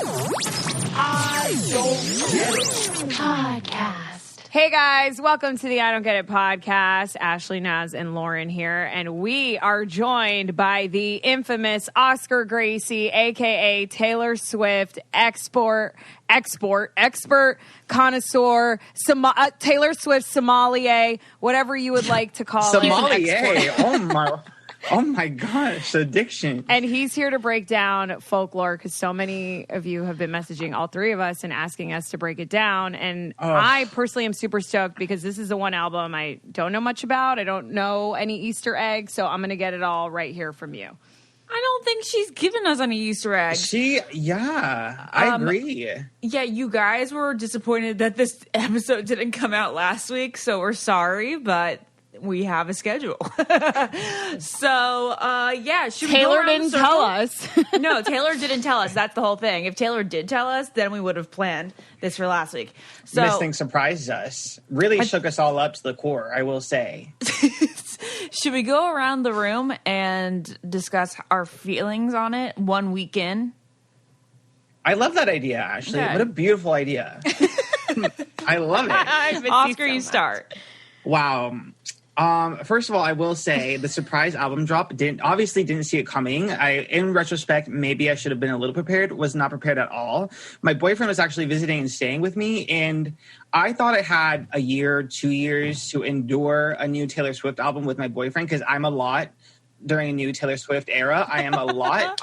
I Don't Get It Podcast. Hey guys, welcome to the I Don't Get It podcast. Ashley, Naz, and Lauren here, and we are joined by the infamous Oscar Gracey, aka Taylor Swift, expert connoisseur, Taylor Swift sommelier, whatever you would like to call it. Sommelier. Oh my gosh, addiction. And he's here to break down Folklore because so many of you have been messaging all three of us and asking us to break it down. And I personally am super stoked because this is the one album I don't know much about. I don't know any Easter eggs, so I'm going to get it all right here from you. I don't think she's given us any Easter eggs. I agree. Yeah, you guys were disappointed that this episode didn't come out last week, so we're sorry, but we have a schedule. Should Taylor didn't tell us. No, Taylor didn't tell us. That's the whole thing. If Taylor did tell us, then we would have planned this for last week. So This thing surprised us. Really shook us all up to the core, I will say. Should we go around the room and discuss our feelings on it 1 week in? I love that idea, Ashley. Okay. What a beautiful idea. I love it. Oscar, you start. Wow. First of all, I will say the surprise album drop didn't see it coming. In retrospect, maybe I should have been a little prepared. Was not prepared at all. My boyfriend was actually visiting and staying with me, and I thought I had a year, 2 years to endure a new Taylor Swift album with my boyfriend because I'm a lot during a new Taylor Swift era. I am a lot.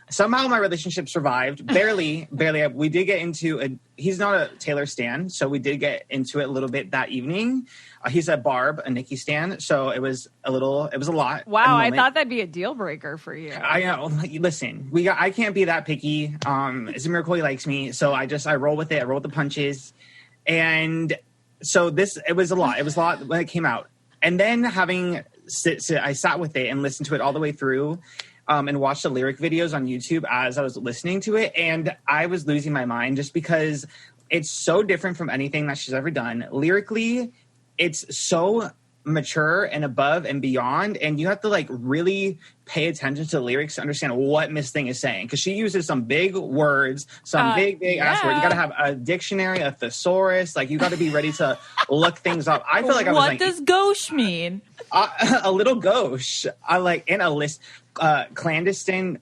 Somehow my relationship survived. Barely. We did get into he's not a Taylor stan, so we did get into it a little bit that evening. He's a Barb, a Nicki stan, so it was a lot. Wow, I thought that'd be a deal breaker for you. I know. Listen, I can't be that picky. It's a miracle he likes me, so I roll with it. I roll with the punches. And so it was a lot. It was a lot when it came out. And then I sat with it and listened to it all the way through. And watched the lyric videos on YouTube as I was listening to it. And I was losing my mind just because it's so different from anything that she's ever done. Lyrically, it's so mature and above and beyond. And you have to really pay attention to the lyrics to understand what Miss Thing is saying. Because she uses some big words, some big ass words. You got to have a dictionary, a thesaurus. You got to be ready to look things up. I feel like What does gauche mean? A little gauche. In a list. Clandestine.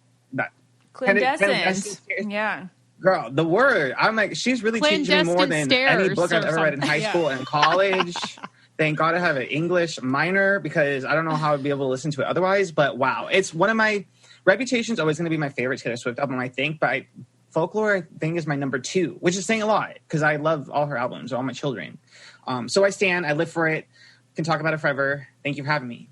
Clandestines. Yeah. Girl, the word. I'm like, she's really teaching me more than any book I've ever read in high school and college. Thank God I have an English minor because I don't know how I'd be able to listen to it otherwise. But wow, it's one of my Reputation's always going to be my favorite Taylor Swift album, I think. But Folklore, I think, is my number 2, which is saying a lot because I love all her albums, all my children. So I stand. I live for it. Can talk about it forever. Thank you for having me.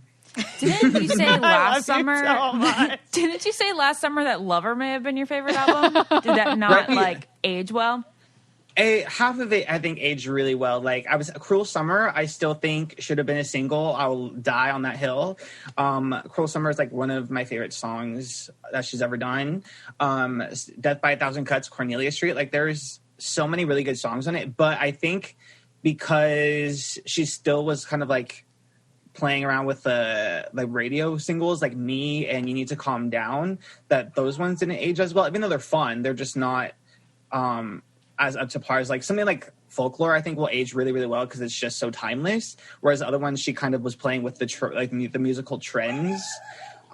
Didn't you say last summer? So much. Didn't you say last summer that Lover may have been your favorite album? Did that not age well? Half of it, I think, aged really well. I was Cruel Summer. I still think should have been a single. I will die on that hill. Cruel Summer is one of my favorite songs that she's ever done. Death by a Thousand Cuts, Cornelia Street. There's so many really good songs on it. But I think because she still was kind of playing around with the radio singles like Me and You Need to Calm Down, that those ones didn't age as well. Even though they're fun, they're just not as up to par as something like Folklore. I think will age really, really well because it's just so timeless. Whereas the other ones, she kind of was playing with the musical trends.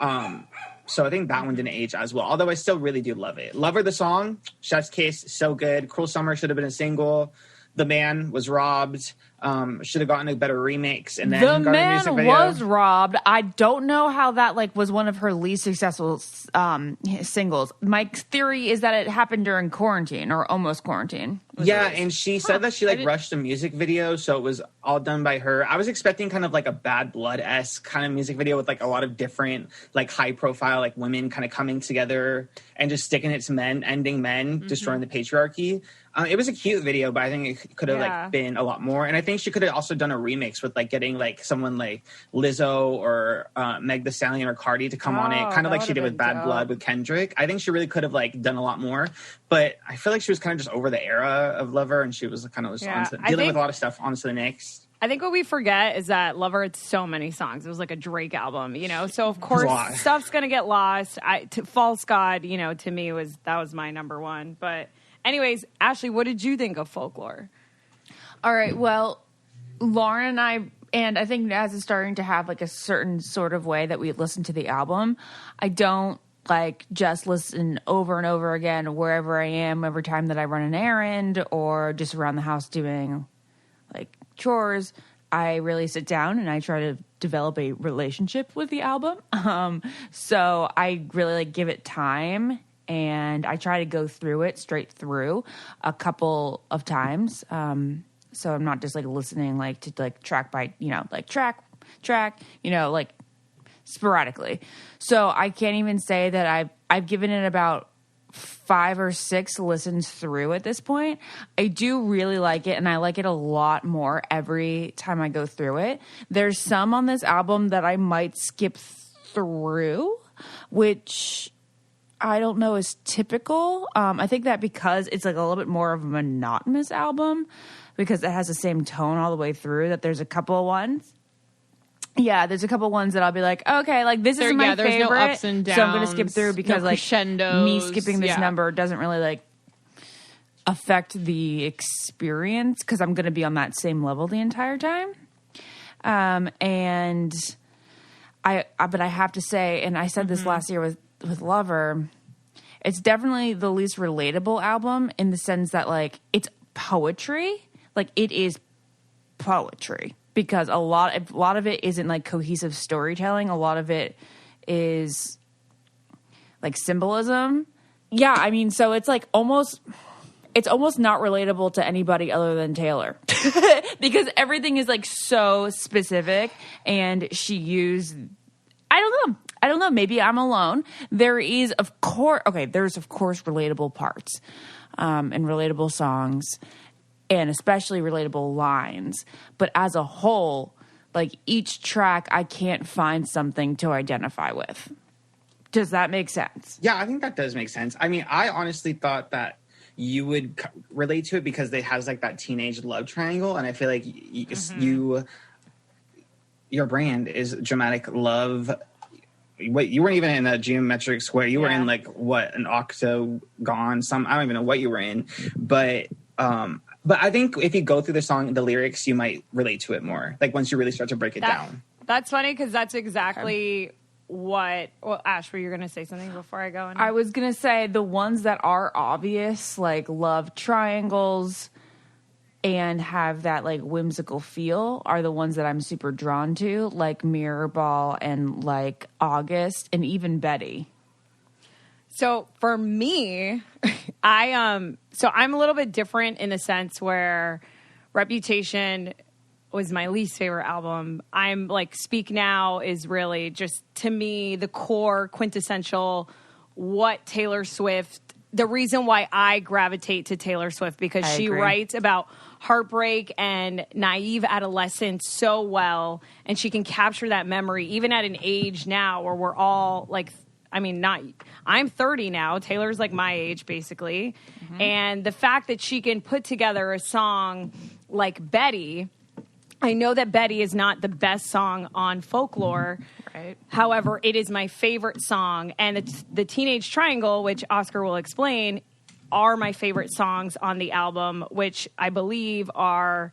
So I think that one didn't age as well. Although I still really do love it. Love Her the song, Chef's Kiss, so good. Cruel Summer should have been a single. The Man was robbed. Should have gotten a better remix, and then got a music video. Was robbed. I don't know how that was one of her least successful singles. My theory is that it happened during quarantine or almost quarantine. Yeah, and she said that she rushed a music video, so it was all done by her. I was expecting kind of a Bad Blood-esque kind of music video with a lot of different high profile women kind of coming together and just sticking it to men, ending men, destroying the patriarchy. It was a cute video, but I think it could have been a lot more. And I think she could have also done a remix with getting someone like Lizzo or Meg Thee Stallion or Cardi to come on it, kind of like she did with Bad Blood with Kendrick. I think she really could have done a lot more. But I feel like she was kind of just over the era of Lover, and she was kind of dealing with a lot of stuff on to the next. I think what we forget is that Lover had so many songs. It was like a Drake album, you know? So, of course, stuff's going to get lost. False God, you know, to me, that was my number one. But anyways, Ashley, what did you think of Folklore? All right, well, Lauren and I think Naz is starting to have like a certain sort of way that we listen to the album. I don't like just listen over and over again wherever I am every time that I run an errand or just around the house doing like chores. I really sit down and I try to develop a relationship with the album. So I really like give it time and I try to go through it straight through a couple of times. So I'm not just like listening like to like track by, you know, like track, you know, like sporadically. So I can't even say that I've given it about 5 or 6 listens through at this point. I do really like it, and I like it a lot more every time I go through it. There's some on this album that I might skip through, which I don't know is typical. I think that because it's like a little bit more of a monotonous album, because it has the same tone all the way through, that there's a couple of ones. Yeah, there's a couple ones that I'll be like, okay, like this is my favorite, no ups and downs, so I'm going to skip through because no like crescendos. Me skipping this number doesn't really like affect the experience because I'm going to be on that same level the entire time. And but I have to say, and I said this last year with Lover, it's definitely the least relatable album in the sense that like it's poetry, like it is poetry. Because a lot of it isn't like cohesive storytelling. A lot of it is like symbolism. Yeah, I mean, so it's like almost not relatable to anybody other than Taylor. Because everything is like so specific and she used, I don't know, maybe I'm alone. There's of course relatable parts and relatable songs. And especially relatable lines. But as a whole, like each track, I can't find something to identify with. Does that make sense? Yeah, I think that does make sense. I mean, I honestly thought that you would relate to it because it has like that teenage love triangle. And I feel like your brand is dramatic love. Wait, you weren't even in a geometric square. You were in like an octagon? I don't even know what you were in. But I think if you go through the song, the lyrics, you might relate to it more. Like once you really start to break it down. That's funny because that's exactly what. Well, Ash, were you going to say something before I go? I was going to say the ones that are obvious, like love triangles and have that like whimsical feel, are the ones that I'm super drawn to, like Mirror Ball and like August and even Betty. So for me, I'm a little bit different in the sense where Reputation was my least favorite album. I'm like Speak Now is really just to me the core quintessential what Taylor Swift, the reason why I gravitate to Taylor Swift, because she writes about heartbreak and naive adolescence so well, and she can capture that memory even at an age now where we're all like, I mean, I'm 30 now. Taylor's like my age, basically. Mm-hmm. And the fact that she can put together a song like Betty, I know that Betty is not the best song on Folklore. Right. However, it is my favorite song. And it's the Teenage Triangle, which Oscar will explain, are my favorite songs on the album, which I believe are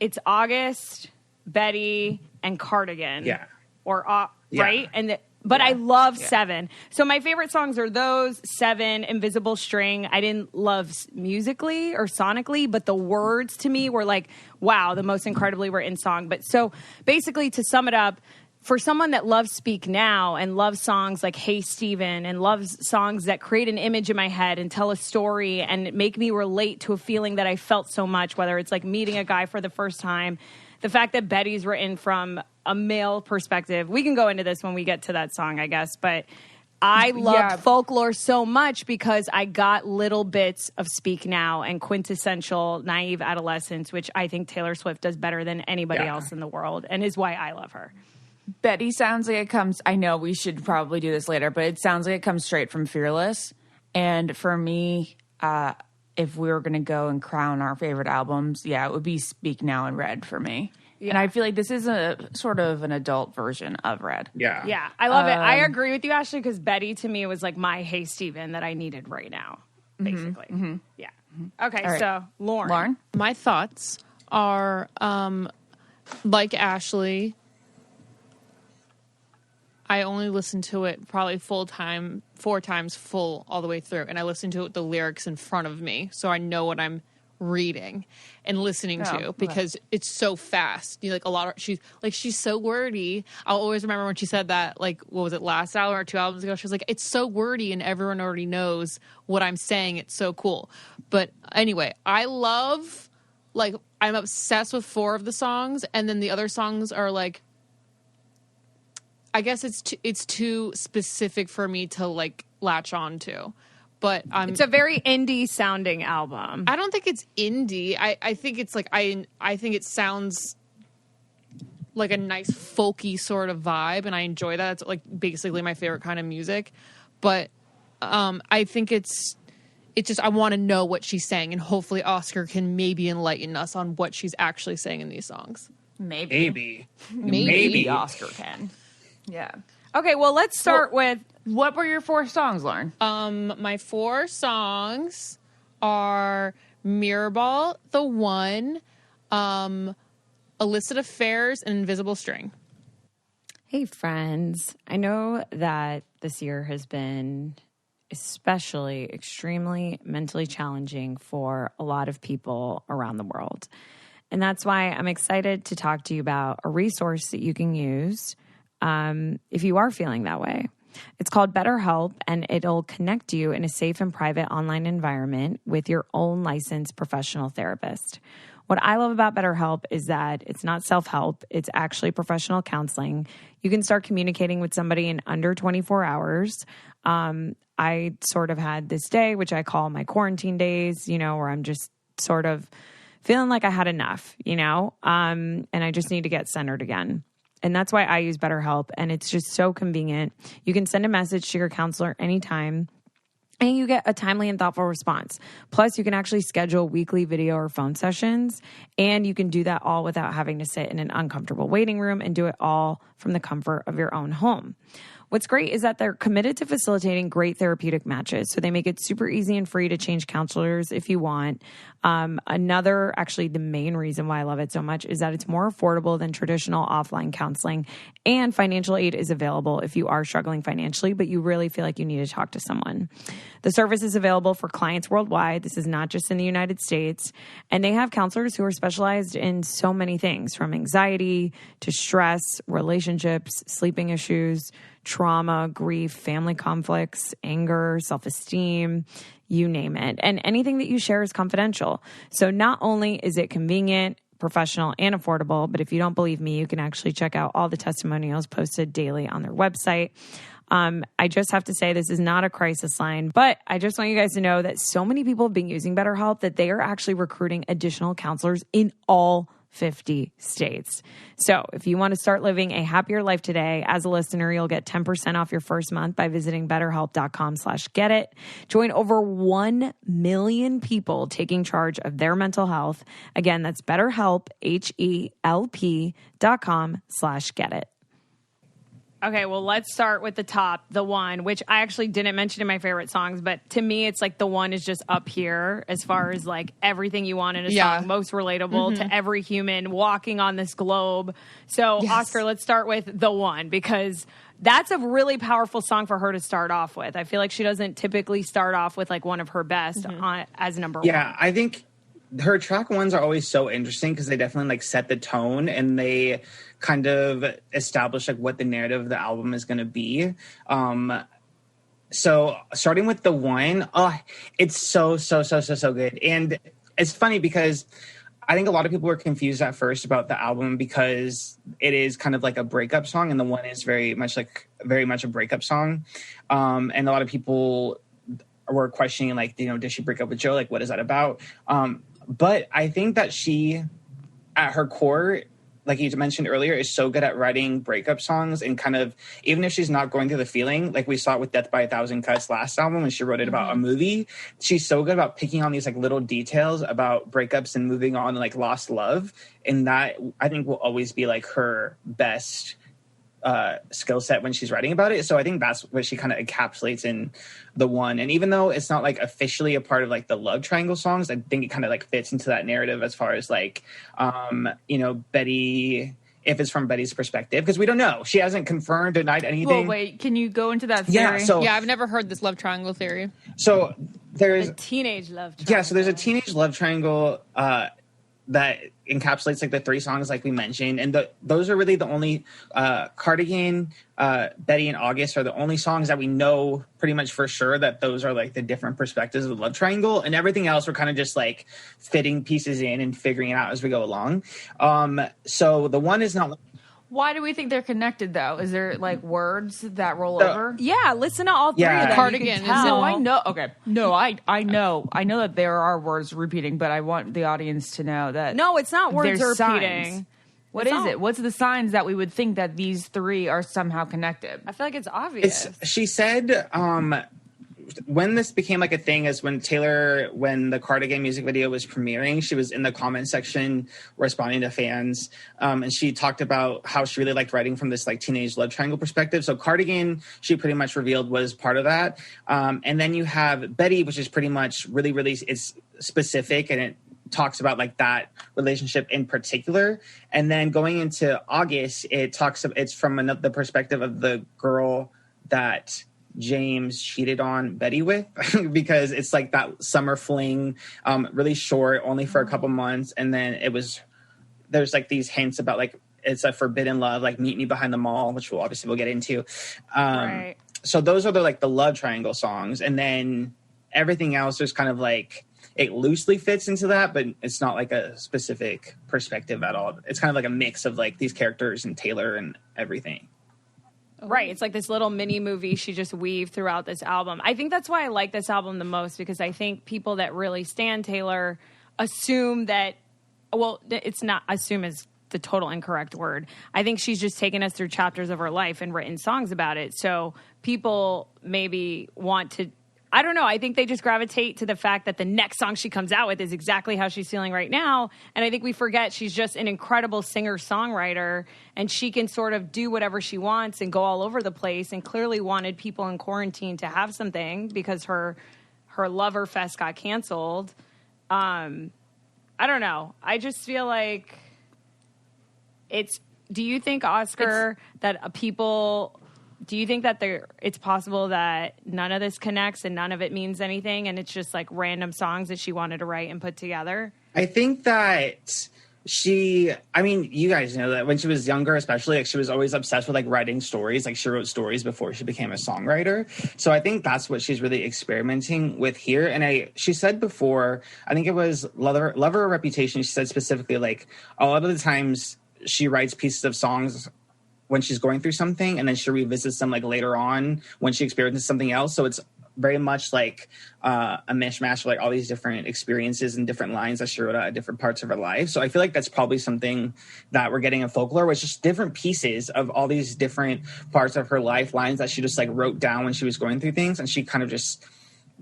it's August, Betty, and Cardigan. Yeah. Right? And But I love 7. So my favorite songs are those, 7, Invisible String. I didn't love musically or sonically, but the words to me were like, wow, the most incredibly written song. But so basically to sum it up, for someone that loves Speak Now and loves songs like Hey Steven and loves songs that create an image in my head and tell a story and make me relate to a feeling that I felt so much, whether it's like meeting a guy for the first time, the fact that Betty's written from a male perspective. We can go into this when we get to that song, I guess. But I loved Folklore so much because I got little bits of Speak Now and quintessential naive adolescence, which I think Taylor Swift does better than anybody else in the world and is why I love her. Betty sounds like it comes, I know we should probably do this later, but it sounds like it comes straight from Fearless. And for me, if we were going to go and crown our favorite albums, it would be Speak Now and Red for me. Yeah. And I feel like this is a sort of an adult version of Red. Yeah. Yeah, I love it. I agree with you, Ashley, because Betty to me was like my Hey Steven that I needed right now, basically. Mm-hmm. Yeah. Okay, right. So Lauren. My thoughts are like Ashley, I only listened to it probably 4 times full all the way through. And I listened to it with the lyrics in front of me. So I know what I'm reading and listening to because it's so fast. You know, like she's so wordy. I'll always remember when she said that, like, what was it, last album or 2 albums ago? She was like, it's so wordy and everyone already knows what I'm saying. It's so cool. But anyway, I'm obsessed with 4 of the songs. And then the other songs are like, I guess it's too specific for me to like latch on to, but it's a very indie sounding album. I don't think it's indie. I think it's like I think it sounds like a nice folky sort of vibe, and I enjoy that. It's like basically my favorite kind of music. But I think it's just I want to know what she's saying, and hopefully Oscar can maybe enlighten us on what she's actually saying in these songs. Maybe Oscar can. Yeah. Okay, well, let's start with... What were your 4 songs, Lauren? My 4 songs are Mirrorball, The One, Illicit Affairs, and Invisible String. Hey, friends. I know that this year has been especially extremely mentally challenging for a lot of people around the world. And that's why I'm excited to talk to you about a resource that you can use if you are feeling that way. It's called BetterHelp, and it'll connect you in a safe and private online environment with your own licensed professional therapist. What I love about BetterHelp is that it's not self-help. It's actually professional counseling. You can start communicating with somebody in under 24 hours. I sort of had this day, which I call my quarantine days, where I'm just sort of feeling like I had enough, and I just need to get centered again. And that's why I use BetterHelp, and it's just so convenient. You can send a message to your counselor anytime, and you get a timely and thoughtful response. Plus, you can actually schedule weekly video or phone sessions, and you can do that all without having to sit in an uncomfortable waiting room and do it all from the comfort of your own home. What's great is that they're committed to facilitating great therapeutic matches. So they make it super easy and free to change counselors if you want. Actually, the main reason why I love it so much is that it's more affordable than traditional offline counseling, and financial aid is available if you are struggling financially, but you really feel like you need to talk to someone. The service is available for clients worldwide. This is not just in the United States. And they have counselors who are specialized in so many things, from anxiety to stress, relationships, sleeping issues, trauma, grief, family conflicts, anger, self-esteem, you name it. And anything that you share is confidential. So not only is it convenient, professional, and affordable, but if you don't believe me, you can actually check out all the testimonials posted daily on their website. I just have to say this is not a crisis line, but I just want you guys to know that so many people have been using BetterHelp that they are actually recruiting additional counselors in all 50 states. So if you want to start living a happier life today, as a listener, you'll get 10% off your first month by visiting betterhelp.com/getit. Join over 1 million people taking charge of their mental health. Again, that's BetterHelp, HELP.com/getit. Okay, well, let's start with the top, The One, which I actually didn't mention in my favorite songs, but to me, it's like The One is just up here as far as like everything you want in a song, most relatable to every human walking on this globe. So, yes. Oscar, let's start with The One, because that's a really powerful song for her to start off with. I feel like she doesn't typically start off with like one of her best as number one. Yeah, I think her track ones are always so interesting because they definitely like set the tone and they kind of establish like what the narrative of the album is going to be. So starting with The One, it's so good. And it's funny because I think a lot of people were confused at first about the album because it is kind of like a breakup song, and The One is very much a breakup song. And a lot of people were questioning like, did she break up with Joe? Like, what is that about? But I think that she, at her core, like you mentioned earlier, is so good at writing breakup songs and kind of, even if she's not going through the feeling, like we saw it with Death by a Thousand Cuts last album when she wrote it about a movie, she's so good about picking on these like little details about breakups and moving on and like lost love. And that I think will always be like her best skill set when she's writing about it. So I think that's what she kind of encapsulates in The One. And even though it's not like officially a part of like the love triangle songs, I think it kind of like fits into that narrative as far as like, you know, Betty, if it's from Betty's perspective, because we don't know. She hasn't confirmed, denied anything. Well, wait, can you go into that theory? Yeah, I've never heard this love triangle theory. So there's a teenage love triangle. Yeah, so there's a teenage love triangle that encapsulates like the three songs like we mentioned, and those are really the only Cardigan, Betty, and August are the only songs that we know pretty much for sure that those are like the different perspectives of the love triangle, and everything else we're kind of just like fitting pieces in and figuring it out as we go along. So The One is not. Why do we think they're connected, though? Is there, like, words that roll over? Yeah, listen to all three of them. Cardigan. No, I know. Okay. No, I know. I know that there are words repeating, but I want the audience to know that. No, it's not words there's repeating. Signs. What is it? What's the signs that we would think that these three are somehow connected? I feel like it's obvious. She said when this became like a thing is when the Cardigan music video was premiering, she was in the comment section responding to fans. And she talked about how she really liked writing from this like teenage love triangle perspective. So Cardigan, she pretty much revealed was part of that. And then you have Betty, which is pretty much really, really, it's specific and it talks about like that relationship in particular. And then going into August, it's from the perspective of the girl that James cheated on Betty with because it's like that summer fling, really short, only for a couple months. And then there's like these hints about like, it's a forbidden love, like meet me behind the mall, which we'll get into. Right. So those are like the love triangle songs. And then everything else is kind of like, it loosely fits into that, but it's not like a specific perspective at all. It's kind of like a mix of like these characters and Taylor and everything. Right. It's like this little mini movie she just weaved throughout this album. I think that's why I like this album the most, because I think people that really stan Taylor assume that, well, it's not, assume is the total incorrect word. I think she's just taken us through chapters of her life and written songs about it. So people maybe want to, I don't know. I think they just gravitate to the fact that the next song she comes out with is exactly how she's feeling right now. And I think we forget she's just an incredible singer-songwriter, and she can sort of do whatever she wants and go all over the place, and clearly wanted people in quarantine to have something because her Lover Fest got canceled. I don't know. I just feel like do you think, Oscar, that people... Do you think that it's possible that none of this connects and none of it means anything, and it's just like random songs that she wanted to write and put together? I think that you guys know that when she was younger, especially, like she was always obsessed with like writing stories. Like she wrote stories before she became a songwriter. So I think that's what she's really experimenting with here. And she said before, I think it was Lover or Reputation, she said specifically like a lot of the times she writes pieces of songs when she's going through something, and then she revisits them like later on when she experiences something else. So it's very much like a mishmash of like all these different experiences and different lines that she wrote out at different parts of her life. So I feel like that's probably something that we're getting in Folklore, which is just different pieces of all these different parts of her life, lines that she just like wrote down when she was going through things, and she kind of just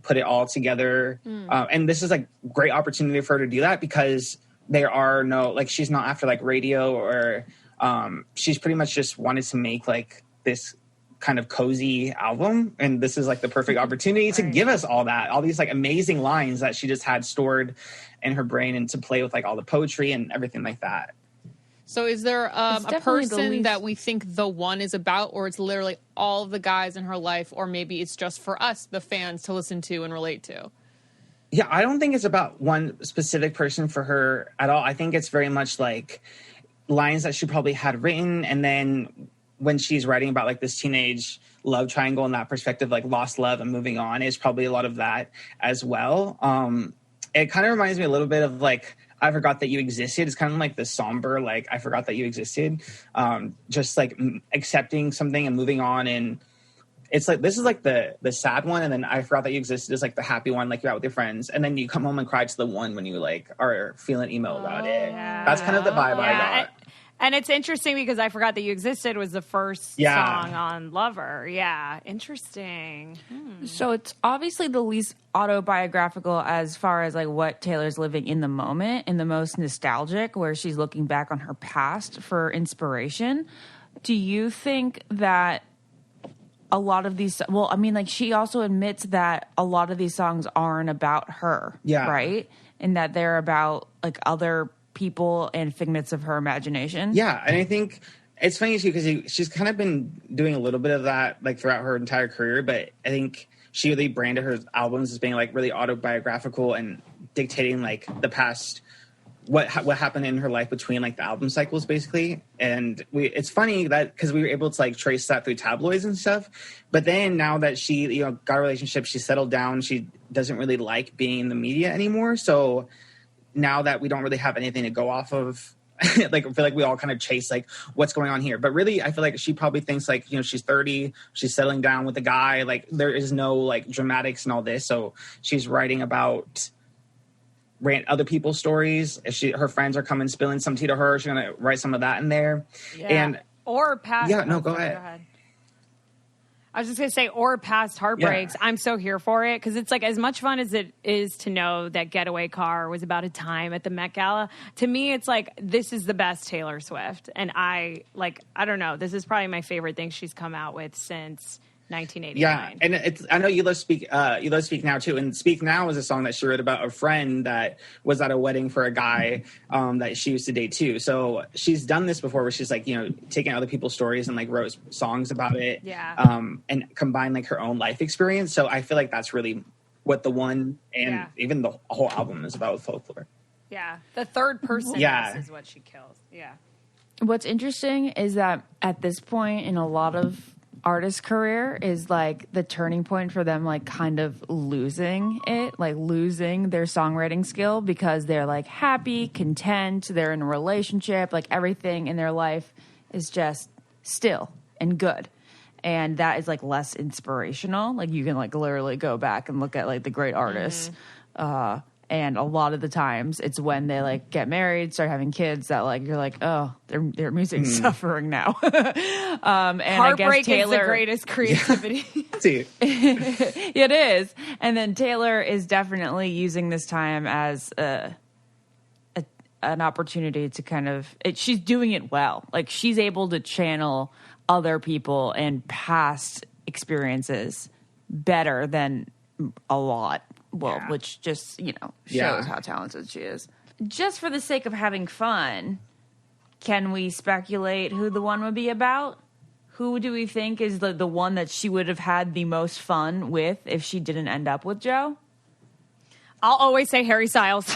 put it all together. And this is like great opportunity for her to do that because there are no, like, she's not after like radio or she's pretty much just wanted to make like this kind of cozy album, and this is like the perfect opportunity to give us all these like amazing lines that she just had stored in her brain, and to play with like all the poetry and everything like that. So is there a person that we think The One is about, or it's literally all of the guys in her life, or maybe it's just for us, the fans, to listen to and relate to? Yeah, I don't think it's about one specific person for her at all. I think it's very much like lines that she probably had written, and then when she's writing about like this teenage love triangle and that perspective, like lost love and moving on, is probably a lot of that as well. It kind of reminds me a little bit of like I Forgot That You Existed. It's kind of like the somber, like I forgot that you existed, just like accepting something and moving on. And it's like, this is like the sad one, and then I Forgot That You Existed is like the happy one, like you're out with your friends, and then you come home and cry to the one when you like are feeling emo about it. Yeah. That's kind of the vibe I got. And it's interesting because I Forgot That You Existed was the first song on Lover. Yeah, interesting. So it's obviously the least autobiographical as far as like what Taylor's living in the moment, and the most nostalgic, where she's looking back on her past for inspiration. Do you think that a lot of these, well, I mean, like, she also admits that a lot of these songs aren't about her, right? And that they're about like other people and figments of her imagination. Yeah, and I think it's funny too because she's kind of been doing a little bit of that like throughout her entire career, but I think she really branded her albums as being like really autobiographical and dictating like the past, what happened in her life between like the album cycles basically. And it's funny that because we were able to like trace that through tabloids and stuff, but then now that she got a relationship, she settled down, she doesn't really like being in the media anymore. So now that we don't really have anything to go off of, like I feel like we all kind of chase like what's going on here. But really, I feel like she probably thinks like, she's 30, she's settling down with a guy. Like there is no like dramatics and all this. So she's writing about other people's stories. If her friends are coming spilling some tea to her, she's gonna write some of that in there. Yeah. Or past. Yeah, no, go ahead. I was just going to say, or past heartbreaks. I'm so here for it because it's like as much fun as it is to know that Getaway Car was about a time at the Met Gala. To me, it's like this is the best Taylor Swift. And I don't know. This is probably my favorite thing she's come out with since 1989. Yeah, and I know you love Speak Now too, and Speak Now is a song that she wrote about a friend that was at a wedding for a guy that she used to date too. So she's done this before, where she's like taking other people's stories and like wrote songs about it, and combined like her own life experience. So I feel like that's really what the one and even the whole album is about with Folklore. Yeah, the third person is what she kills. Yeah. What's interesting is that at this point in a lot of artist career is like the turning point for them, like kind of losing their songwriting skill, because they're like happy, content, they're in a relationship, like everything in their life is just still and good, and that is like less inspirational. Like you can like literally go back and look at like the great artists, and a lot of the times it's when they like get married, start having kids, that like you're like, oh, their music's suffering now. And heartbreak I guess Taylor is the greatest creativity. It is. And then Taylor is definitely using this time as an opportunity to kind of she's doing it well. Like she's able to channel other people and past experiences better than a lot. Well, which just, shows how talented she is. Just for the sake of having fun, can we speculate who the one would be about? Who do we think is the one that she would have had the most fun with if she didn't end up with Joe? I'll always say Harry Styles.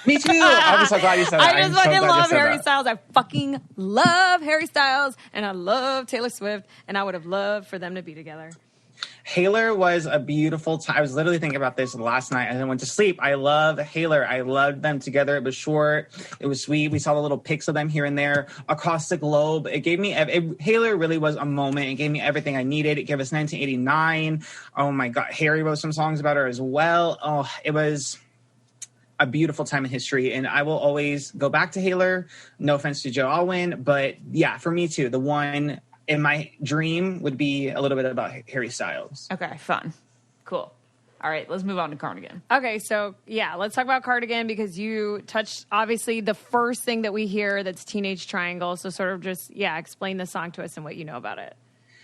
Me too. I'm so glad you said that. I just fucking love Harry Styles. I fucking love Harry Styles, and I love Taylor Swift, and I would have loved for them to be together. Haylor was a beautiful time. I was literally thinking about this last night and then went to sleep. I love Haylor. I loved them together. It was short. It was sweet. We saw the little pics of them here and there across the globe. It gave me, Haylor really was a moment. It gave me everything I needed. It gave us 1989. Oh my God. Harry wrote some songs about her as well. Oh, it was a beautiful time in history, and I will always go back to Haylor. No offense to Joe Alwyn, but yeah, for me too, the one in my dream would be a little bit about Harry Styles. Okay, fun. Cool. All right, let's move on to Cardigan. Okay, so yeah, let's talk about Cardigan, because you touched, obviously, the first thing that we hear that's Teenage Triangle. So sort of just, explain the song to us and what you know about it.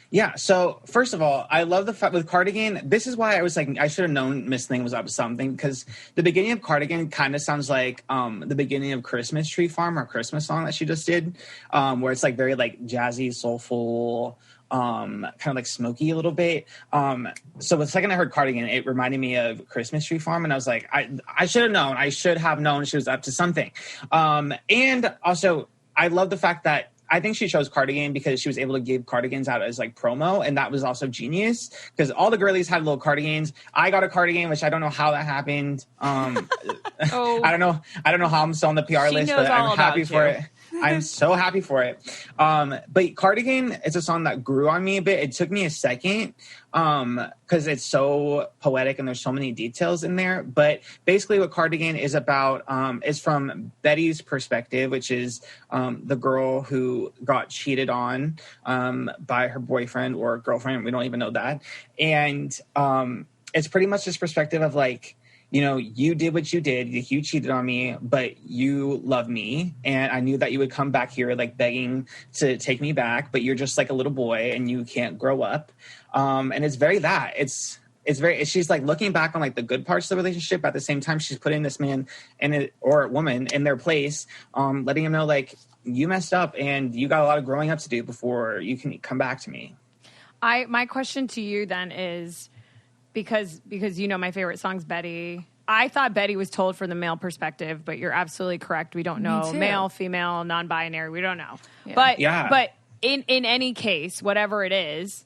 Yeah, so first of all, I love the fact with Cardigan, this is why I was like, I should have known Miss Thing was up to something, because the beginning of Cardigan kind of sounds like the beginning of Christmas Tree Farm, or Christmas song that she just did, where it's like very like jazzy, soulful, kind of like smoky a little bit. So the second I heard Cardigan, it reminded me of Christmas Tree Farm, and I was like, I should have known. I should have known she was up to something. And also, I love the fact that I think she chose Cardigan because she was able to give cardigans out as like promo, and that was also genius because all the girlies had little cardigans. I got a cardigan, which I don't know how that happened. I don't know how I'm still on the PR list, but I'm happy for it. I'm so happy for it. But Cardigan is a song that grew on me a bit. It took me a second because it's so poetic and there's so many details in there. But basically what Cardigan is about is from Betty's perspective, which is the girl who got cheated on by her boyfriend or girlfriend. We don't even know that. And it's pretty much this perspective of like, you know, you did what you did. You cheated on me, but you love me. And I knew that you would come back here like begging to take me back, but you're just like a little boy and you can't grow up. And it's very that. It's very, she's like looking back on like the good parts of the relationship. At the same time, she's putting this man or woman in their place, letting him know like you messed up and you got a lot of growing up to do before you can come back to me. My question to you then is, because you know my favorite song's Betty. I thought Betty was told from the male perspective, but you're absolutely correct. We don't know. Male, female, non-binary, we don't know. Yeah. But in any case, whatever it is,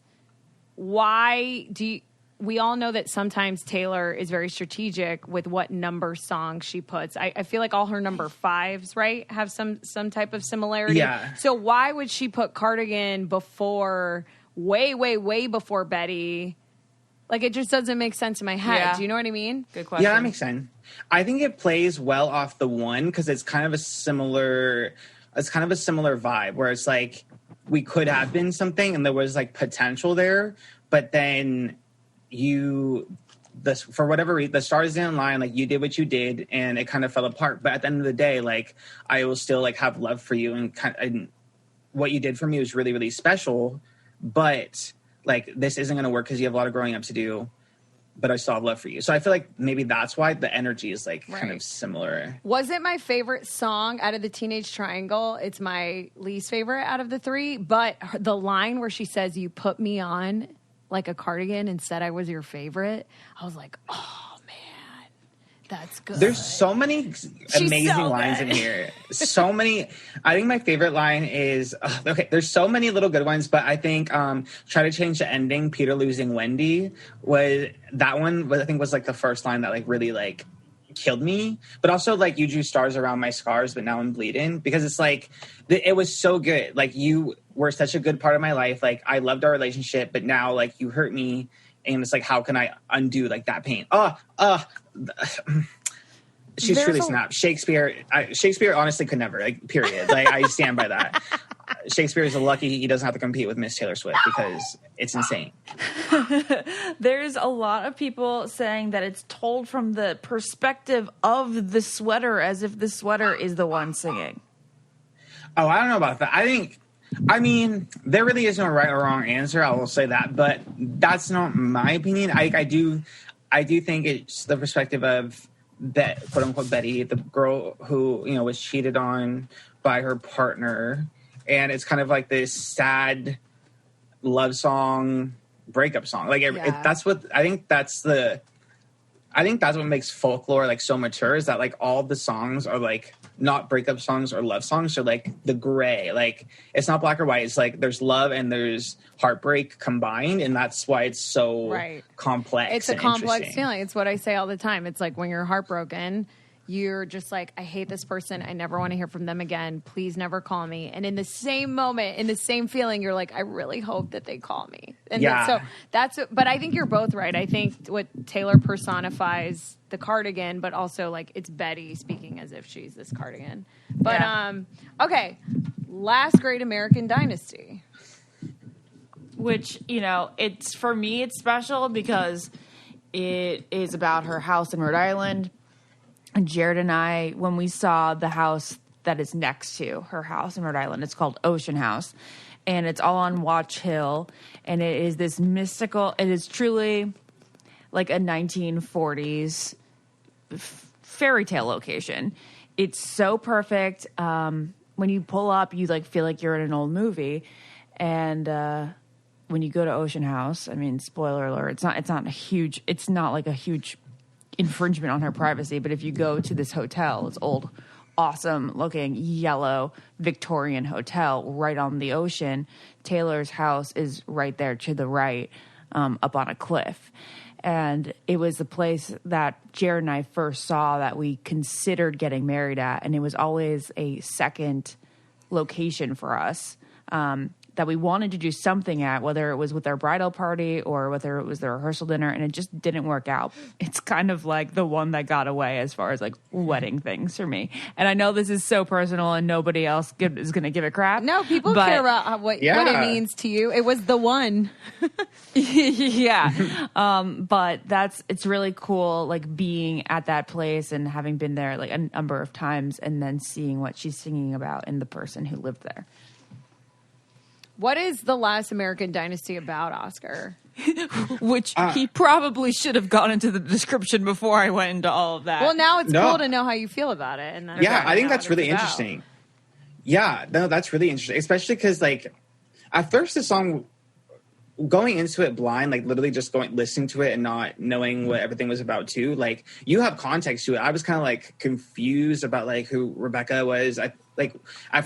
why do you, we all know that sometimes Taylor is very strategic with what number song she puts. I feel like all her number fives, right, have some type of similarity. Yeah. So why would she put Cardigan before, way before Betty? Like, it just doesn't make sense in my head. Yeah. Do you know what I mean? Good question. Yeah, that makes sense. I think it plays well off the one because it's kind of a similar vibe where it's like we could have been something and there was like potential there, but then for whatever reason, the stars didn't align. Like you did what you did and it kind of fell apart. But at the end of the day, like I will still like have love for you and what you did for me was really, really special. But like, this isn't going to work because you have a lot of growing up to do, but I still have love for you. So I feel like maybe that's why the energy is like kind of similar. Was it my favorite song out of the Teenage Triangle? It's my least favorite out of the three, but the line where she says, "You put me on like a cardigan and said I was your favorite," I was like, oh man, that's good. There's so many amazing lines in here. So many. I think my favorite line is, okay, there's so many little good ones, but I think Try to Change the Ending, Peter Losing Wendy, I think was like the first line that like really like killed me. But also like You Drew Stars Around My Scars, but now I'm bleeding, because it's like, it was so good. Like you were such a good part of my life. Like I loved our relationship, but now like you hurt me. And it's like, how can I undo like that pain? She's truly snapped. Shakespeare honestly could never, like, period. Like, I stand by that. Shakespeare is lucky he doesn't have to compete with Miss Taylor Swift because it's insane. There's a lot of people saying that it's told from the perspective of the sweater, as if the sweater is the one singing. Oh, I don't know about that. I mean, there really is no right or wrong answer. I will say that, but that's not my opinion. I do think it's the perspective of that quote unquote Betty, the girl who, you know, was cheated on by her partner, and it's kind of like this sad love song, breakup song. Like that's what I think. That's what makes Folklore like so mature, is that like all the songs are like not breakup songs or love songs, are like the gray. Like it's not black or white. It's like there's love and there's heartbreak combined, and that's why it's so complex. It's a complex feeling. It's what I say all the time. It's like when you're heartbroken, you're just like, I hate this person. I never want to hear from them again. Please never call me. And in the same moment, in the same feeling, you're like, I really hope that they call me. And but I think you're both right. I think what Taylor personifies the cardigan, but also like it's Betty speaking as if she's this cardigan. But okay, Last Great American Dynasty. Which, you know, it's, for me, it's special because it is about her house in Rhode Island. And Jared and I, when we saw the house that is next to her house in Rhode Island, it's called Ocean House, and it's all on Watch Hill, and it is this mystical, it is truly like a 1940s fairy tale location. It's so perfect. When you pull up, you like feel like you're in an old movie. And when you go to Ocean House, I mean, spoiler alert, it's not like a huge infringement on her privacy, but if you go to this hotel, it's old, awesome looking yellow Victorian hotel right on the ocean. Taylor's house is right there to the right, up on a cliff. And it was the place that Jared and I first saw that we considered getting married at. And it was always a second location for us. That we wanted to do something at, whether it was with our bridal party or whether it was the rehearsal dinner, and it just didn't work out. It's kind of like the one that got away as far as like wedding things for me. And I know this is so personal and nobody else is going to give a crap. No, people care about what it means to you. It was the one. Yeah. But it's really cool, like being at that place and having been there like a number of times and then seeing what she's singing about and the person who lived there. What is The Last American Dynasty about, Oscar? Which he probably should have gone into the description before I went into all of that. Well, now it's cool to know how you feel about it. And I think that's really interesting. Yeah, no, that's really interesting, especially because like at first the song, going into it blind, like literally just listening to it and not knowing what everything was about too. Like you have context to it. I was kind of like confused about like who Rebecca was. At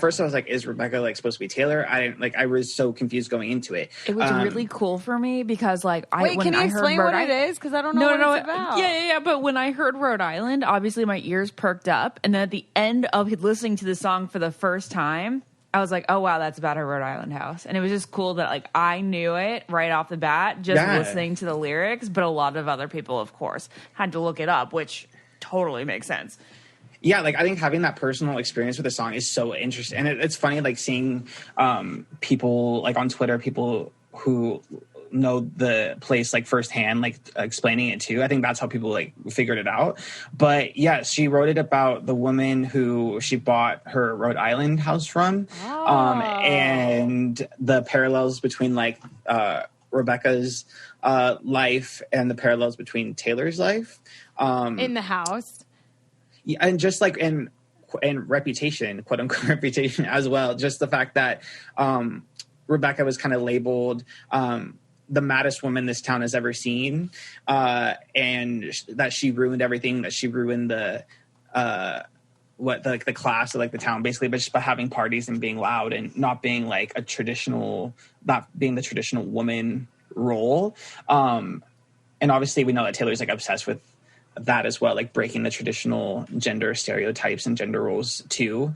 first I was like, is Rebecca like supposed to be Taylor? I was so confused going into it. It was really cool for me because like can you explain what it is? Because I don't know what it's about. Yeah. But when I heard Rhode Island, obviously my ears perked up, and then at the end of listening to the song for the first time, I was like, oh, wow, that's about her Rhode Island house. And it was just cool that, like, I knew it right off the bat, just listening to the lyrics. But a lot of other people, of course, had to look it up, which totally makes sense. Yeah, like, I think having that personal experience with the song is so interesting. And it's funny, like, seeing people, like, on Twitter, people who know the place like firsthand, like explaining it too. I think that's how people like figured it out. But yeah, she wrote it about the woman who she bought her Rhode Island house from, and the parallels between like Rebecca's life and the parallels between Taylor's life in the house. Yeah, and just like in reputation, quote unquote reputation as well. Just the fact that Rebecca was kind of labeled the maddest woman this town has ever seen, and that she ruined everything, that she ruined the class of like the town basically, but just by having parties and being loud and not being like not being the traditional woman role. And obviously we know that Taylor's like obsessed with that as well, like breaking the traditional gender stereotypes and gender roles too.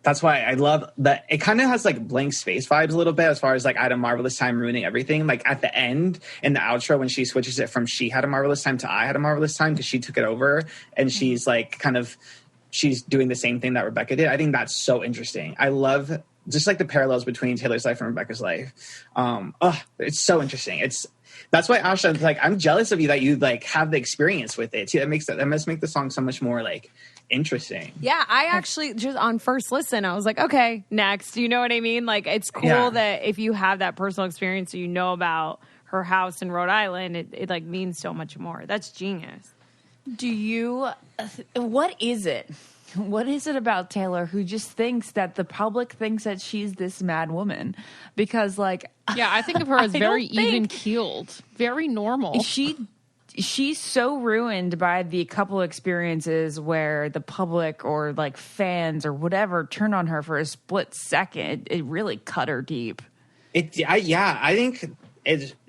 That's why I love that. It kind of has like Blank Space vibes a little bit as far as like I had a marvelous time ruining everything. Like at the end in the outro when she switches it from she had a marvelous time to I had a marvelous time because she took it over and she's like she's doing the same thing that Rebecca did. I think that's so interesting. I love just like the parallels between Taylor's life and Rebecca's life. It's so interesting. That's why Asha, like, I'm jealous of you that you like have the experience with it too. That must make the song so much more like interesting. Yeah, I actually just on first listen, I was like, okay, next. You know what I mean? Like, it's cool that if you have that personal experience, you know about her house in Rhode Island, it like means so much more. That's genius. What is it? What is it about Taylor who just thinks that the public thinks that she's this mad woman? Because like, yeah, I think of her as very even keeled, very normal. She's so ruined by the couple experiences where the public or like fans or whatever turned on her for a split second. It really cut her deep. I think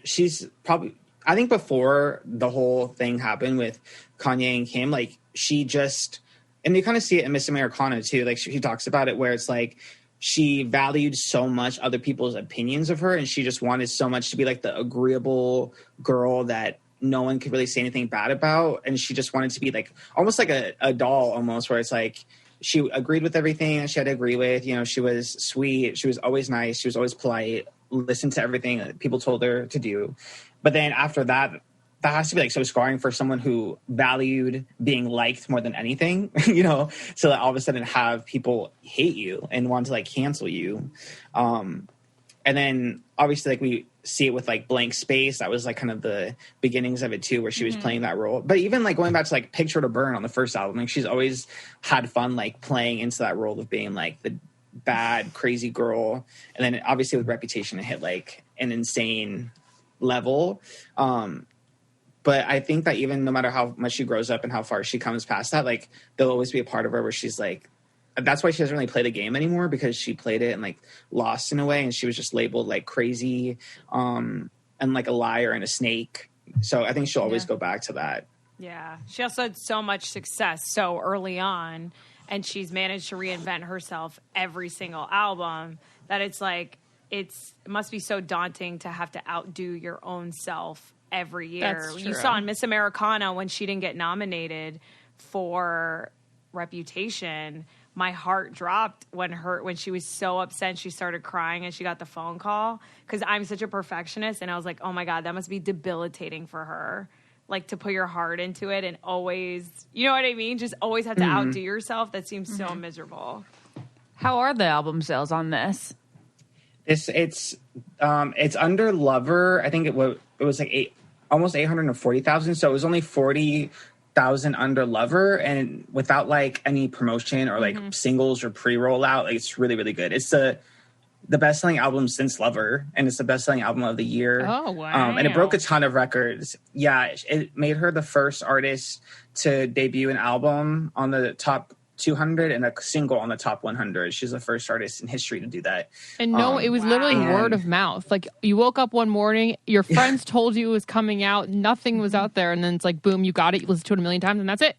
she's probably. I think before the whole thing happened with Kanye and Kim, like she just, and you kind of see it in Miss Americana too. Like she talks about it where it's like she valued so much other people's opinions of her, and she just wanted so much to be like the agreeable girl that no one could really say anything bad about, and she just wanted to be like almost like a doll almost, where it's like she agreed with everything and she had to agree with, you know, she was sweet, she was always nice, she was always polite, listened to everything that people told her to do. But then after that has to be like so scarring for someone who valued being liked more than anything, you know, so that all of a sudden have people hate you and want to like cancel you. And then obviously like we see it with like Blank Space. That was like kind of the beginnings of it too, where she was playing that role. But even like going back to like Picture to Burn on the first album, like she's always had fun like playing into that role of being like the bad, crazy girl. And then obviously with Reputation, it hit like an insane level. But I think that even no matter how much she grows up and how far she comes past that, like there'll always be a part of her where she's like, that's why she doesn't really play the game anymore, because she played it and like lost in a way, and she was just labeled like crazy and like a liar and a snake. So I think she'll always go back to that. Yeah. She also had so much success so early on. and she's managed to reinvent herself every single album, that it's like, it must be so daunting to have to outdo your own self every year. That's You true. saw in Miss Americana when she didn't get nominated for Reputation, my heart dropped when she was so upset. She started crying and she got the phone call, because I'm such a perfectionist, and I was like, oh my God, that must be debilitating for her. Like, to put your heart into it and always, you know what I mean? Just always have to outdo yourself. That seems so miserable. How are the album sales on this? It's under Lover. I think it was like almost 840,000. So it was only 40,000 under Lover, and without like any promotion or like singles or pre-rollout. Like, it's really, really good. It's the best-selling album since Lover, and it's the best-selling album of the year. Oh, wow. And it broke a ton of records. Yeah, it made her the first artist to debut an album on the top 200 and a single on the top 100. She's the first artist in history to do that. And no, it was literally word of mouth. Like, you woke up one morning, your friends told you it was coming out, nothing was out there, and then it's like, boom, you got it, you listened to it a million times, and that's it.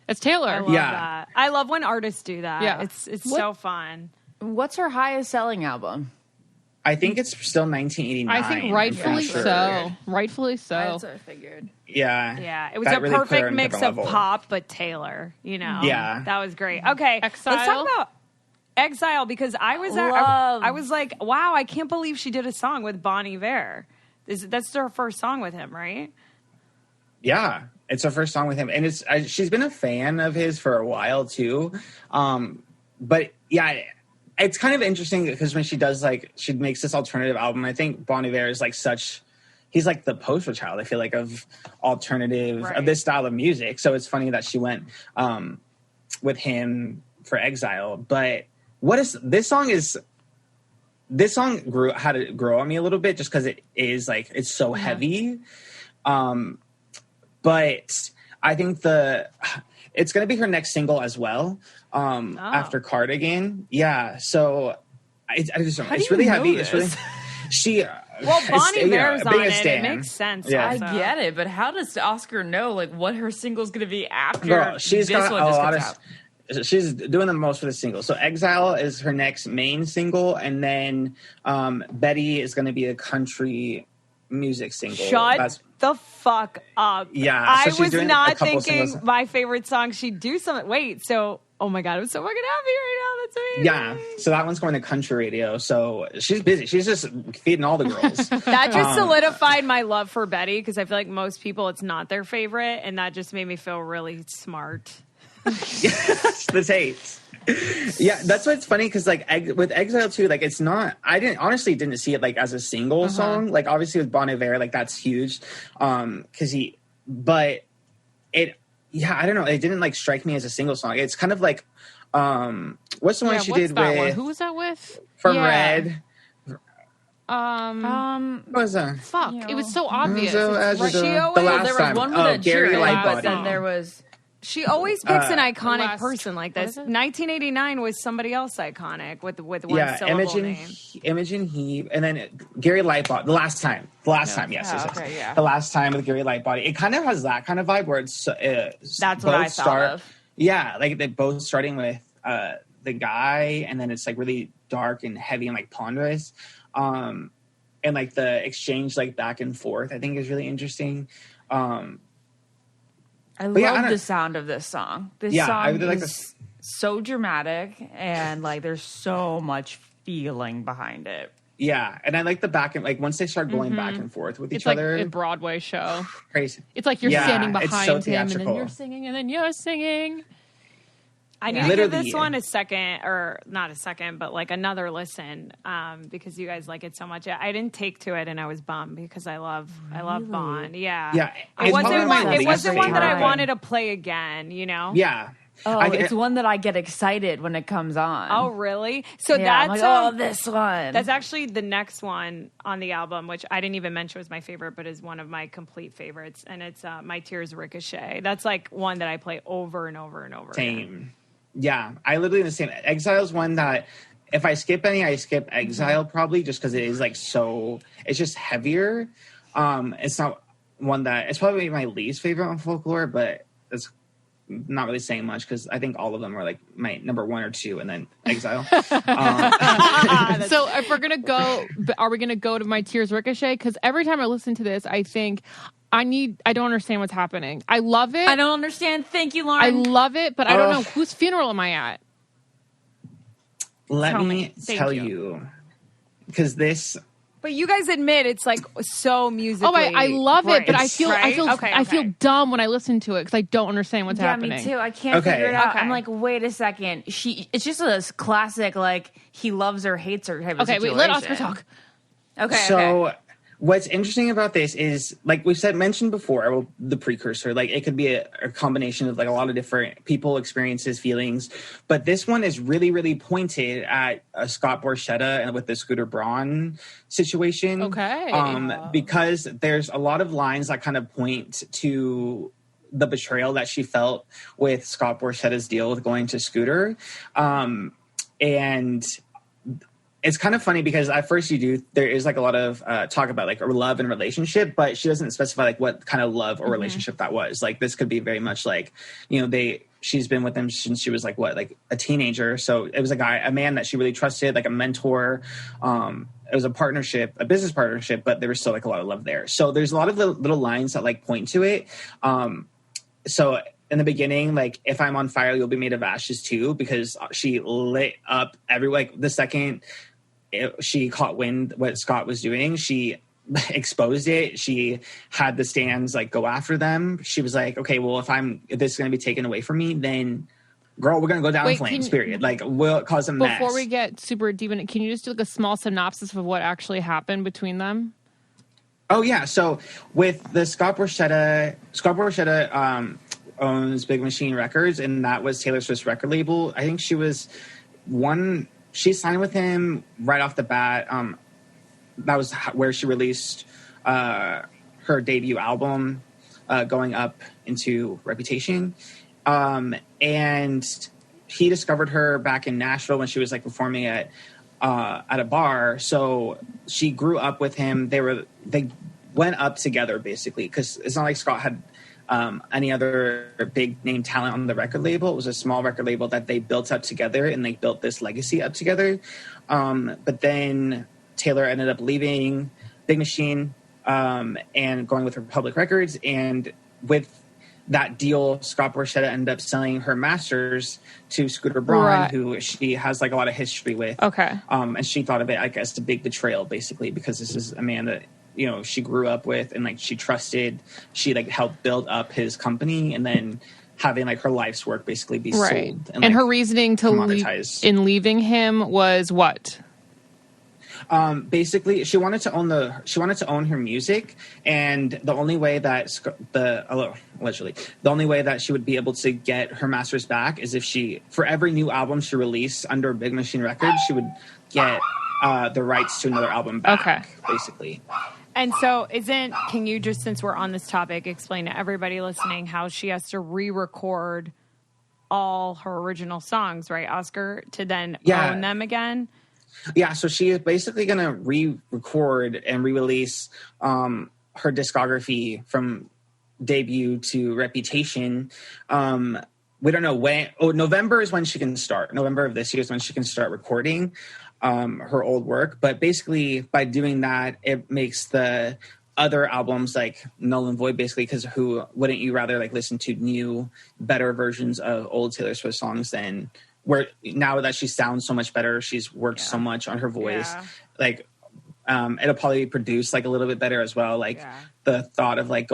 That's Taylor. I love that. I love when artists do that. Yeah. It's so fun. What's her highest selling album? I think it's still 1989. I think rightfully so. Rightfully so. That's what I figured. Yeah. Yeah, it was That a really put her perfect in a mix different of level. pop, but Taylor, you know? Yeah. That was great. Okay, Exile? let's talk about Exile, because I was like, wow, I can't believe she did a song with Bon Iver. That's her first song with him, right? Yeah. It's her first song with him. And she's been a fan of his for a while, too. But, yeah, it's kind of interesting because when she makes this alternative album, I think Bon Iver is like he's like the poster child, I feel like, of alternative, of this style of music. So it's funny that she went with him for Exile. But this song had to grow on me a little bit, just because it is like, it's so heavy. But I think it's going to be her next single as well, after Cardigan. Yeah, so I just don't know. It's really heavy. It's really Well, Bon Iver's on it. Stan. It makes sense. Yeah. Also. I get it, but how does Oscar know like what her single's going to be after Girl, she's this got one a just lot comes of. out? She's doing the most for the single. So Exile is her next main single, and then Betty is going to be a country music single. Shut the fuck up. Yeah, I so she's was doing a not couple thinking singles. my favorite song. She'd do something. Wait, so, oh my God, I'm so fucking happy right now. That's amazing. Yeah, so that one's going to country radio. So she's busy. She's just feeding all the girls. That just solidified my love for Betty, because I feel like most people, it's not their favorite, and that just made me feel really smart. The tapes. Yeah, that's what's funny, because like with Exile too, like it's not. I didn't see it like as a single song. Like obviously with Bon Iver, like that's huge, because but it. Yeah, I don't know. It didn't like strike me as a single song. It's kind of like, what's the one she did that with? One? Who was that with? From Red. Um, What was that? Fuck. It was so obvious. So, It's as you She do. always- The last there was time. one with Oh, a Gary cheerleader, Lightbody. but then there was She always picks an iconic last- person like what this. is it? 1989 was somebody else iconic with one syllable name. Imogen Heap, and then Gary Lightbody. The last time, yes. okay, yeah. The last time with Gary Lightbody. It kind of has that kind of vibe where it's That's what I thought of. Yeah, like they both starting with the guy, and then it's like really dark and heavy and like ponderous, and like the exchange like back and forth, I think is really interesting. I yeah, love the sound of this song. This Yeah, song I really like is this. so dramatic, and like there's so much feeling behind it. Yeah, and I like the back and like once they start going back and forth with It's each like other. a Broadway show. Crazy. It's like you're Yeah, standing it's behind so him, and then theatrical. you're singing, and then you're singing. I need to give Literally. this one a second, or not a second, but like another listen, because you guys like it so much. I didn't take to it, and I was bummed because I love Bond. Yeah, Yeah, It it's wasn't probably my one. It least wasn't one that I favorite. wanted to play again. You know. Yeah. Oh, it's one that I get excited when it comes on. Oh, really? So yeah, I'm that's like, this one. That's actually the next one on the album, which I didn't even mention was my favorite, but is one of my complete favorites, and it's My Tears Ricochet. That's like one that I play over and over and over again. Same. Yeah, I literally the same. Exile's one that if I skip any, I skip Exile probably just because it is like so. It's just heavier. It's not one that it's probably my least favorite on Folklore, but it's not really saying much because I think all of them are like my number 1 or 2, and then Exile. So if we're gonna go, are we gonna go to My Tears Ricochet? Because every time I listen to this, I think I don't understand what's happening. I love it. I don't understand. Thank you, Lauren. I love it, but I don't know whose funeral am I at. Let me tell you, because this. But you guys admit it's like so musically. I love it, but I feel right? I feel dumb when I listen to it because I don't understand what's happening. Yeah, me too. I can't figure it out. I'm like, wait a second. It's just a classic, like, he loves her, hates her type of situation. Wait, let Oscar talk. So what's interesting about this is, like we mentioned before, the precursor, like it could be a combination of like a lot of different people, experiences, feelings, but this one is really, really pointed at Scott Borchetta and with the Scooter Braun situation. Because there's a lot of lines that kind of point to the betrayal that she felt with Scott Borchetta's deal with going to Scooter. And it's kind of funny because at first there is like a lot of talk about like a love and relationship, but she doesn't specify like what kind of love or relationship that was. Like this could be very much like, she's been with him since she was like a teenager. So it was a man that she really trusted, like a mentor. It was a partnership, a business partnership, but there was still like a lot of love there. So there's a lot of little lines that like point to it. So in the beginning, like, if I'm on fire, you'll be made of ashes too, because she lit up the second she caught wind what Scott was doing, she exposed it. She had the stands like go after them. She was like, okay, well, if this is going to be taken away from me, then girl, we're going to go down in flames, period. Like, will cause a mess. Before we get super deep in it, can you just do like a small synopsis of what actually happened between them? Oh yeah. So with the Scott Borchetta owns Big Machine Records, and that was Taylor Swift's record label. I think she signed with him right off the bat. That was where she released her debut album, going up into Reputation. And he discovered her back in Nashville when she was like performing at a bar. So she grew up with him. They went up together basically, because it's not like Scott had any other big name talent on the record label. It was a small record label that they built up together, and they built this legacy up together. But then Taylor ended up leaving Big Machine and going with Republic Records. And with that deal, Scott Borchetta ended up selling her masters to Scooter Braun, who she has like a lot of history with. Okay. And she thought of it, I guess, a big betrayal, basically, because this is a man that she grew up with and like she trusted. She like helped build up his company, and then having like her life's work basically be sold. And like, her reasoning to leaving him was what? Basically, she wanted to own her music, and the only way that the only way that she would be able to get her masters back is if for every new album she released under Big Machine Records, she would get the rights to another album back, basically. And so can you just, since we're on this topic, explain to everybody listening how she has to re-record all her original songs, right, Oscar, to then own them again? Yeah, so she is basically going to re-record and re-release her discography from debut to Reputation. We don't know when. November is when she can start. November of this year is when she can start recording her old work. But basically, by doing that, it makes the other albums like null and void, basically, because who wouldn't you rather like listen to new, better versions of old Taylor Swift songs than where now that she sounds so much better, she's worked so much on her voice. Like, it'll probably produce like a little bit better as well. Like the thought of like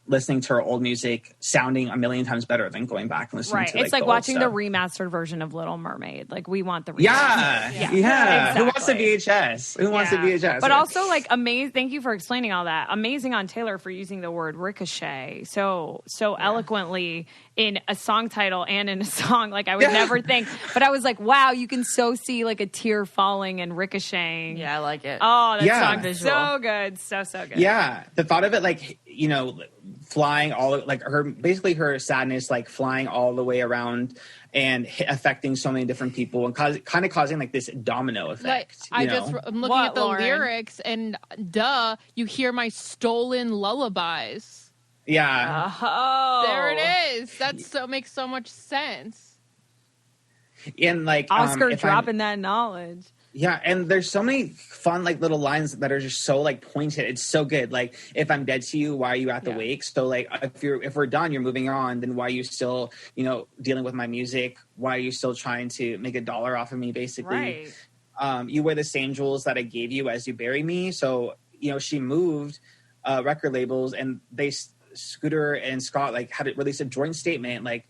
listening to her old music sounding a million times better than going back and listening to it's like the watching the remastered version of Little Mermaid. Like, we want the remastered. Exactly. Who wants the VHS? Who wants the VHS? But also, like, amazing. Thank you for explaining all that. Amazing on Taylor for using the word ricochet so eloquently in a song title and in a song. Like, I would never think, but I was like, wow, you can so see like a tear falling and ricocheting. Yeah, I like it. Oh, that song is so good, so good. Yeah, the thought of it, like, flying like her sadness, like flying all the way around and affecting so many different people and kind of causing like this domino effect. Like, I'm looking at the lyrics, and you hear my stolen lullabies. Yeah. Oh, There it is. Makes so much sense. And like Oscar dropping that knowledge. Yeah, and there's so many fun like little lines that are just so like pointed. It's so good. Like, if I'm dead to you, why are you at the wake? So like, if we're done, you're moving on, then why are you still, dealing with my music? Why are you still trying to make $1 off of me, basically? Right. You wear the same jewels that I gave you as you bury me. So, she moved record labels, and Scooter and Scott like had to release a joint statement like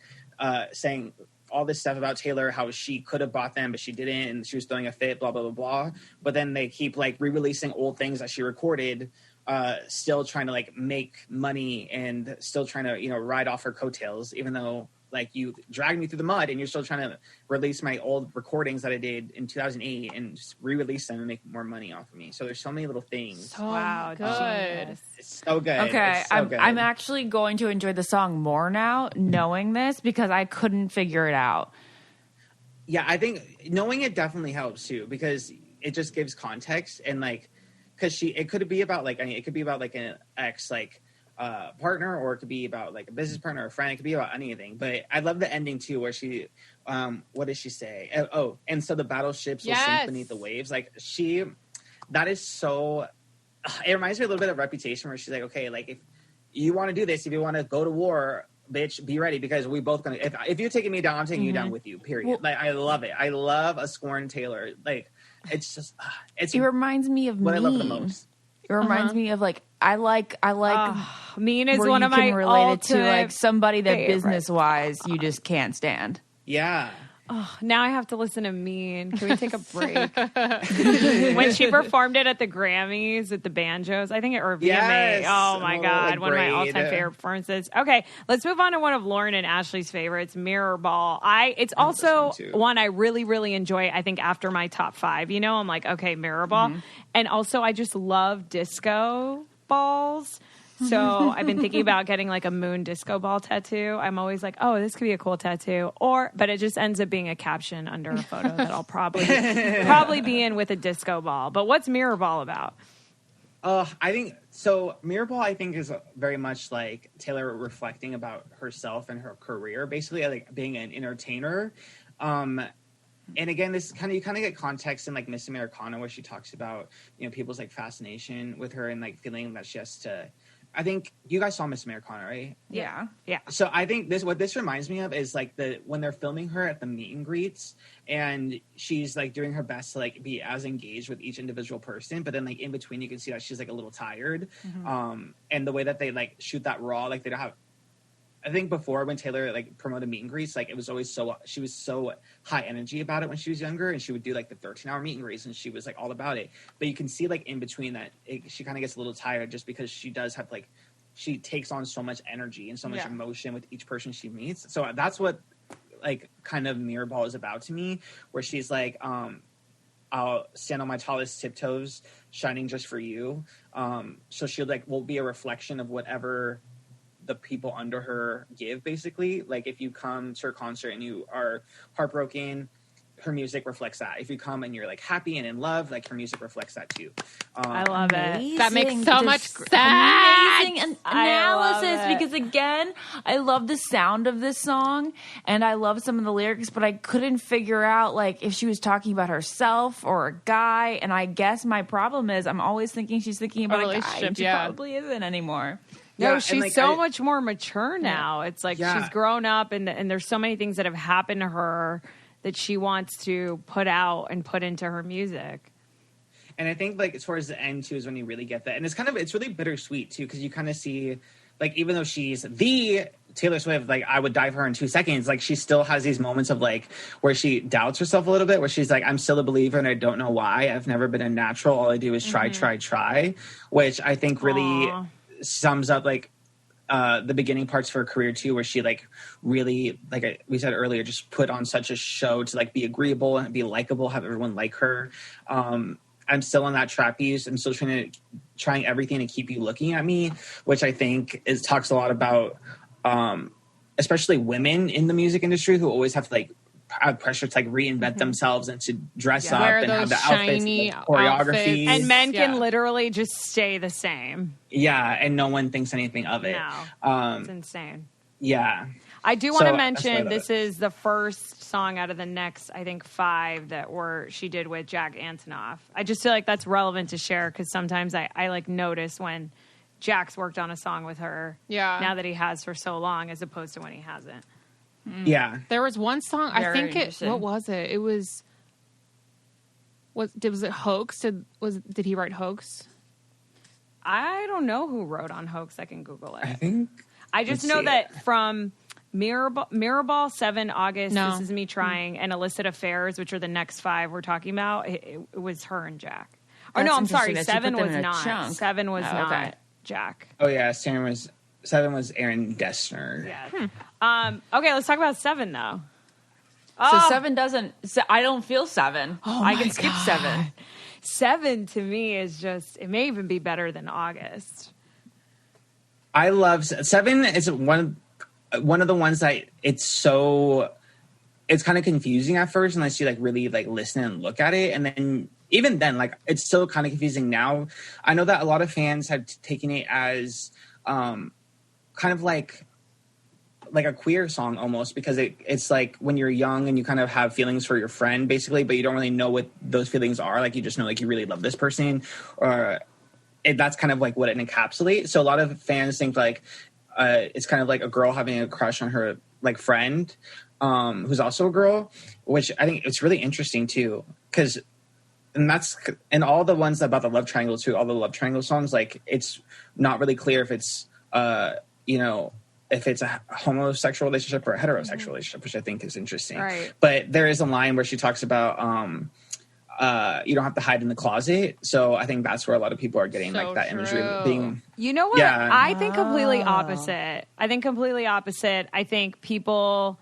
saying all this stuff about Taylor, how she could have bought them, but she didn't, and she was throwing a fit, blah, blah, blah, blah. But then they keep like re-releasing old things that she recorded, still trying to like make money and still trying to, ride off her coattails, even though like you dragged me through the mud and you're still trying to release my old recordings that I did in 2008 and just re-release them and make more money off of me. So there's so many little things. Wow, good. It's so good. Okay, It's so good. I'm actually going to enjoy the song more now, knowing this, because I couldn't figure it out. Yeah, I think knowing it definitely helps too, because it just gives context, and like, because it could be about like, it could be about like an ex like partner, or it could be about like a business partner or a friend. It could be about anything. But I love the ending too, where she, what does she say? Oh, and so the battleships will sink beneath the waves. Like that is so. It reminds me a little bit of Reputation, where she's like, okay, like if you want to do this, if you want to go to war, bitch, be ready, because we both gonna. If you're taking me down, I'm taking you down with you. Period. Well, like, I love it. I love a Scorn Taylor. Like, it's just it reminds me of what Mean. I love the most. It reminds me of like I like Mean is where one you of my can relate it to like somebody that favorite. business wise you just can't stand. Yeah. Oh, now I have to listen to Mean. Can we take a break? When she performed it at the Grammys at the banjos, I think, or VMA. Yes. Oh my God, Like one of my all-time favorite performances. Okay, let's move on to one of Lauren and Ashley's favorites, Mirror Ball. It's also one I really, really enjoy. I think after my top 5, I'm like, okay, Mirror Ball, and also I just love disco balls. So I've been thinking about getting like a moon disco ball tattoo. I'm always like, oh, this could be a cool tattoo. But it just ends up being a caption under a photo that I'll probably be in with a disco ball. But what's Mirror Ball about? I think so. Mirror Ball, I think, is very much like Taylor reflecting about herself and her career, basically like being an entertainer. And again, this you kind of get context in like Miss Americana, where she talks about, people's like fascination with her and like feeling that she has to. I think you guys saw Miss Americana, right? Yeah. So I think what this reminds me of is like when they're filming her at the meet and greets, and she's like doing her best to like be as engaged with each individual person, but then like in between you can see that she's like a little tired. And the way that they like shoot that raw, like they don't have. I think before, when Taylor like promoted meet and greets, like it was always she was so high energy about it when she was younger, and she would do like the 13-hour meet and greets, and she was like all about it. But you can see like in between that she kind of gets a little tired, just because she does have like she takes on so much energy and so much emotion with each person she meets. So that's what like kind of Mirror Ball is about to me, where she's like, I'll stand on my tallest tiptoes, shining just for you. So she will be a reflection of whatever the people under her give, basically. Like if you come to her concert and you are heartbroken, her music reflects that. If you come and you're like happy and in love, like her music reflects that too. I love it. That makes so much sense. Amazing analysis, because again, I love the sound of this song and I love some of the lyrics, but I couldn't figure out like if she was talking about herself or a guy. And I guess my problem is I'm always thinking she's thinking about a guy, and she probably isn't anymore. No, she's so much more mature now. It's like she's grown up, and there's so many things that have happened to her that she wants to put out and put into her music. And I think like towards the end too is when you really get that. And it's really bittersweet too, because you kind of see like, even though she's the Taylor Swift, like I would die for her in 2 seconds, like she still has these moments of like where she doubts herself a little bit, where she's like, I'm still a believer and I don't know why. I've never been a natural. All I do is try, which I think really sums up like the beginning parts of her career too, where she like really, like we said earlier, just put on such a show to like be agreeable and be likable, have everyone like her. I'm still on that trapeze. I'm still trying everything to keep you looking at me, which I think talks a lot about especially women in the music industry who always have to like have pressure to like reinvent themselves and to dress up Wear and have the those outfits, shiny and the choreography. And men can literally just stay the same. Yeah, and no one thinks anything of it. No, it's insane. Yeah. I do want to mention this is the first song out of the next, I think, 5 that she did with Jack Antonoff. I just feel like that's relevant to share because sometimes I like notice when Jack's worked on a song with her. Yeah. Now that he has for so long, as opposed to when he hasn't. Yeah. There was one song. Very I think what was it? It was. Was it Hoax? Did he write Hoax? I don't know who wrote on Hoax. I can Google it. I think. I just know that from Mirrorball, 7 August, This Is Me Trying, and Illicit Affairs, which are the next 5 we're talking about, it was her and Jack. Or no, I'm sorry, 7 was not. 7 was not Jack. Oh yeah, 7 was Aaron Dessner. Yeah. Okay, let's talk about 7 though. So 7 doesn't. I don't feel 7. I can skip 7. 7 to me is just. It may even be better than August. I love 7. Is one of the ones that it's kind of confusing at first unless you like really like listen and look at it, and then even then like it's still kind of confusing now. I know that a lot of fans have taken it as kind of like a queer song almost, because it's like when you're young and you kind of have feelings for your friend basically, but you don't really know what those feelings are. Like you just know like you really love this person, or that's kind of like what it encapsulates. So a lot of fans think like it's kind of like a girl having a crush on her like friend who's also a girl, which I think it's really interesting too, because and all the ones about the love triangle too, all the love triangle songs, like it's not really clear if it's if it's a homosexual relationship or a heterosexual relationship, which I think is interesting. Right. But there is a line where she talks about you don't have to hide in the closet. So I think that's where a lot of people are getting like that imagery of being. You know what? Yeah. I think completely opposite. I think people.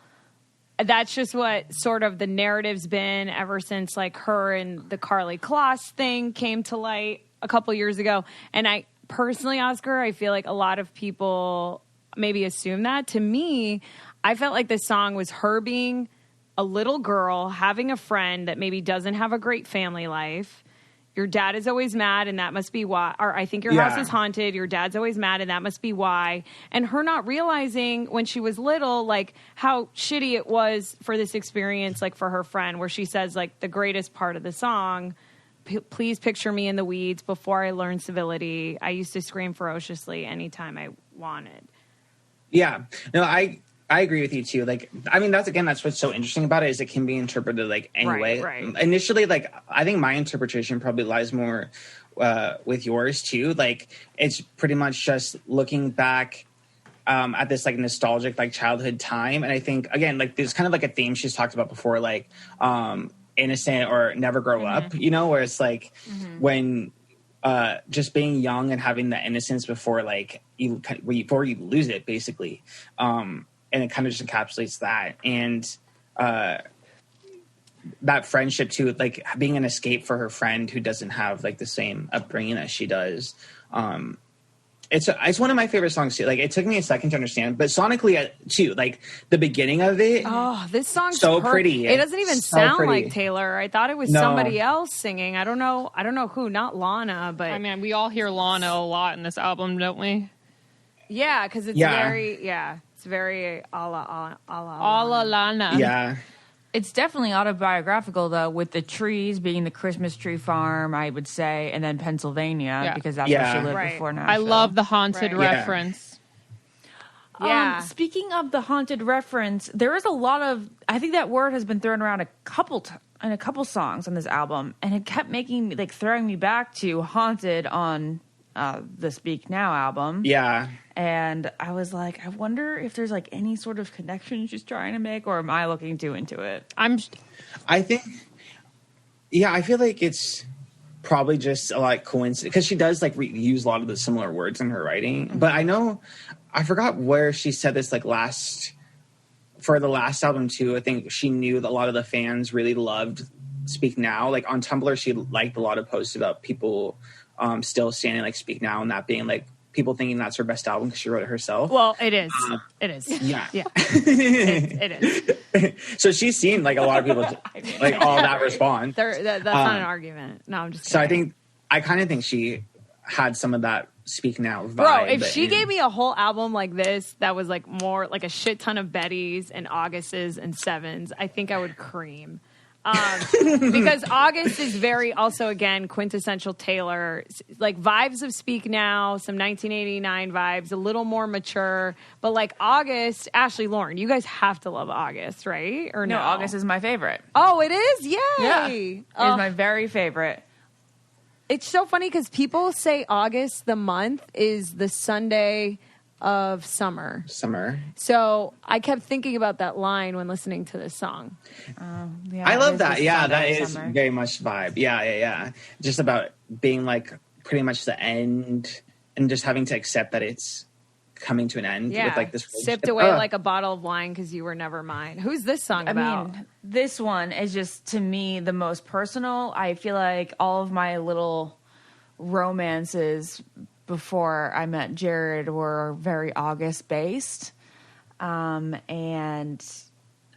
That's just what sort of the narrative's been ever since like her and the Carly Kloss thing came to light a couple years ago. And I personally, Oscar, I feel like a lot of people maybe assume that. To me, I felt like this song was her being a little girl having a friend that maybe doesn't have a great family life. Your dad is always mad, and that must be why. Or I think your house is haunted. Your dad's always mad, and that must be why. And her not realizing when she was little, like, how shitty it was for this experience, like, for her friend, where she says, like, the greatest part of the song, please picture me in the weeds before I learn civility. I used to scream ferociously anytime I wanted. Yeah. No, I agree with you too. Like, I mean, that's what's so interesting about it, is it can be interpreted like any way. Right. Initially, like, I think my interpretation probably lies more with yours too. Like, it's pretty much just looking back at this like nostalgic like childhood time, and I think again like there's kind of like a theme she's talked about before, like innocent or never grow up. You know, where it's like when just being young and having the innocence before like before you lose it, basically. And it kind of just encapsulates that. And that friendship too, like being an escape for her friend who doesn't have like the same upbringing as she does. It's one of my favorite songs too. Like, it took me a second to understand, but sonically too, like the beginning of it. Oh, this song's so pretty. It doesn't even sound like Taylor. I thought it was somebody else singing. I don't know who, not Lana, but I mean, we all hear Lana a lot in this album, don't we? Yeah, because it's it's very a la Lana. Yeah. It's definitely autobiographical, though, with the trees being the Christmas tree farm, I would say, and then Pennsylvania, because that's where she lived before Nashville. I love the haunted reference. Yeah. Speaking of the haunted reference, there is a lot of, I think that word has been thrown around in a couple songs on this album, and it kept making me, like, throwing me back to Haunted on the Speak Now album. Yeah. And I was like, I wonder if there's like any sort of connection she's trying to make, or am I looking too into it? I think, I feel like it's probably just a like coincidence, because she does like use a lot of the similar words in her writing. But I forgot where she said this like for the last album too. I think she knew that a lot of the fans really loved Speak Now. Like on Tumblr, she liked a lot of posts about people still standing like Speak Now, and that being like people thinking that's her best album because she wrote it herself. Well, it is. It is. Yeah. It is. So she's seen like a lot of people like all that respond. That's not an argument. No, I'm just kidding. So I kind of think she had some of that Speak Now vibe. Bro, if she gave me a whole album like this that was like more like a shit ton of Bettys and Augusts and Sevens, I think I would cream. Because August is very also again quintessential Taylor, like vibes of Speak Now, some 1989 vibes, a little more mature, but like August, Ashley, Lauren, you guys have to love August, right? Or no? August is my favorite. Oh, it is? Yay! Yeah, it's my very favorite. It's so funny because people say August, the month, is the Sunday of summer. So I kept thinking about that line when listening to this song. I love that. Yeah, that is very much vibe. Yeah. Just about being like pretty much the end and just having to accept that it's coming to an end with like this sipped away like a bottle of wine because you were never mine. Who's this song about? I mean, this one is just to me the most personal. I feel like all of my little romances before I met Jared were very August based. And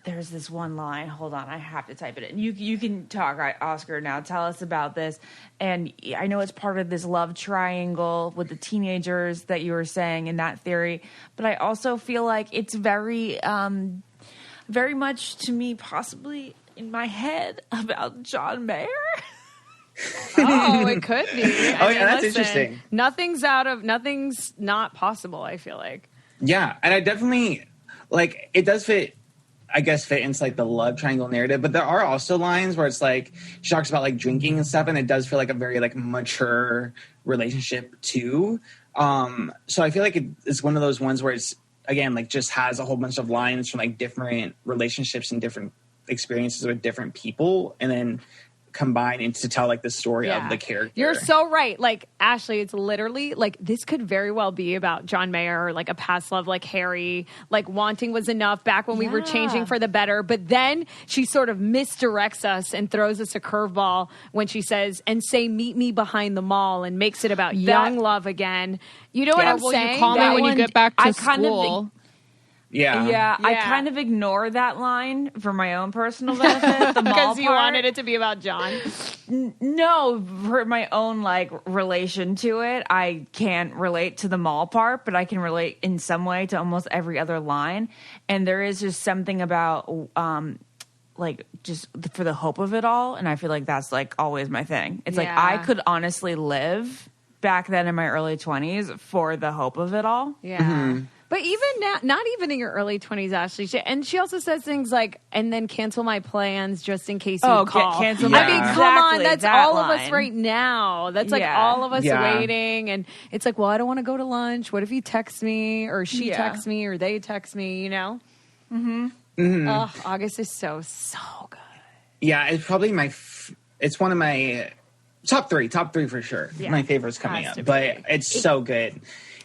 there's this one line. Hold on, I have to type it in. You can talk, right, Oscar, now. Tell us about this. And I know it's part of this love triangle with the teenagers that you were saying in that theory. But I also feel like it's very, very much to me, possibly in my head, about John Mayer. Oh, it could be. I mean, that's interesting. Nothing's not possible, I feel like. Yeah, and I definitely, like, it does fit into, like, the love triangle narrative, but there are also lines where it's, like, she talks about, like, drinking and stuff, and it does feel like a very, like, mature relationship, too. So I feel like it's one of those ones where it's, again, like, just has a whole bunch of lines from, like, different relationships and different experiences with different people, and then combine into to tell like the story of the character. You're so right. Like Ashley, it's literally like this could very well be about John Mayer or like a past love like Harry, like wanting was enough back when we were changing for the better. But then she sort of misdirects us and throws us a curveball when she says, and say, meet me behind the mall, and makes it about young love again. You know what I'm saying? You call me when you get back to school. Yeah, I kind of ignore that line for my own personal benefit. The mall because you wanted it to be about John. No, for my own like relation to it, I can't relate to the mall part, but I can relate in some way to almost every other line. And there is just something about like just for the hope of it all, and I feel like that's like always my thing. It's like I could honestly live back then in my early 20s for the hope of it all. Yeah. Mm-hmm. But even now, not even in your early 20s, Ashley. She also says things like, and then cancel my plans just in case you call. Cancel I mean, come on. That's all of us right now. That's like all of us waiting. And it's like, well, I don't want to go to lunch. What if you text me or she texts me or they text me, you know? Mm-hmm. Mm-hmm. Oh, August is so good. Yeah, it's probably it's one of my top three for sure. Yeah. My favorite's coming up. But it's so good.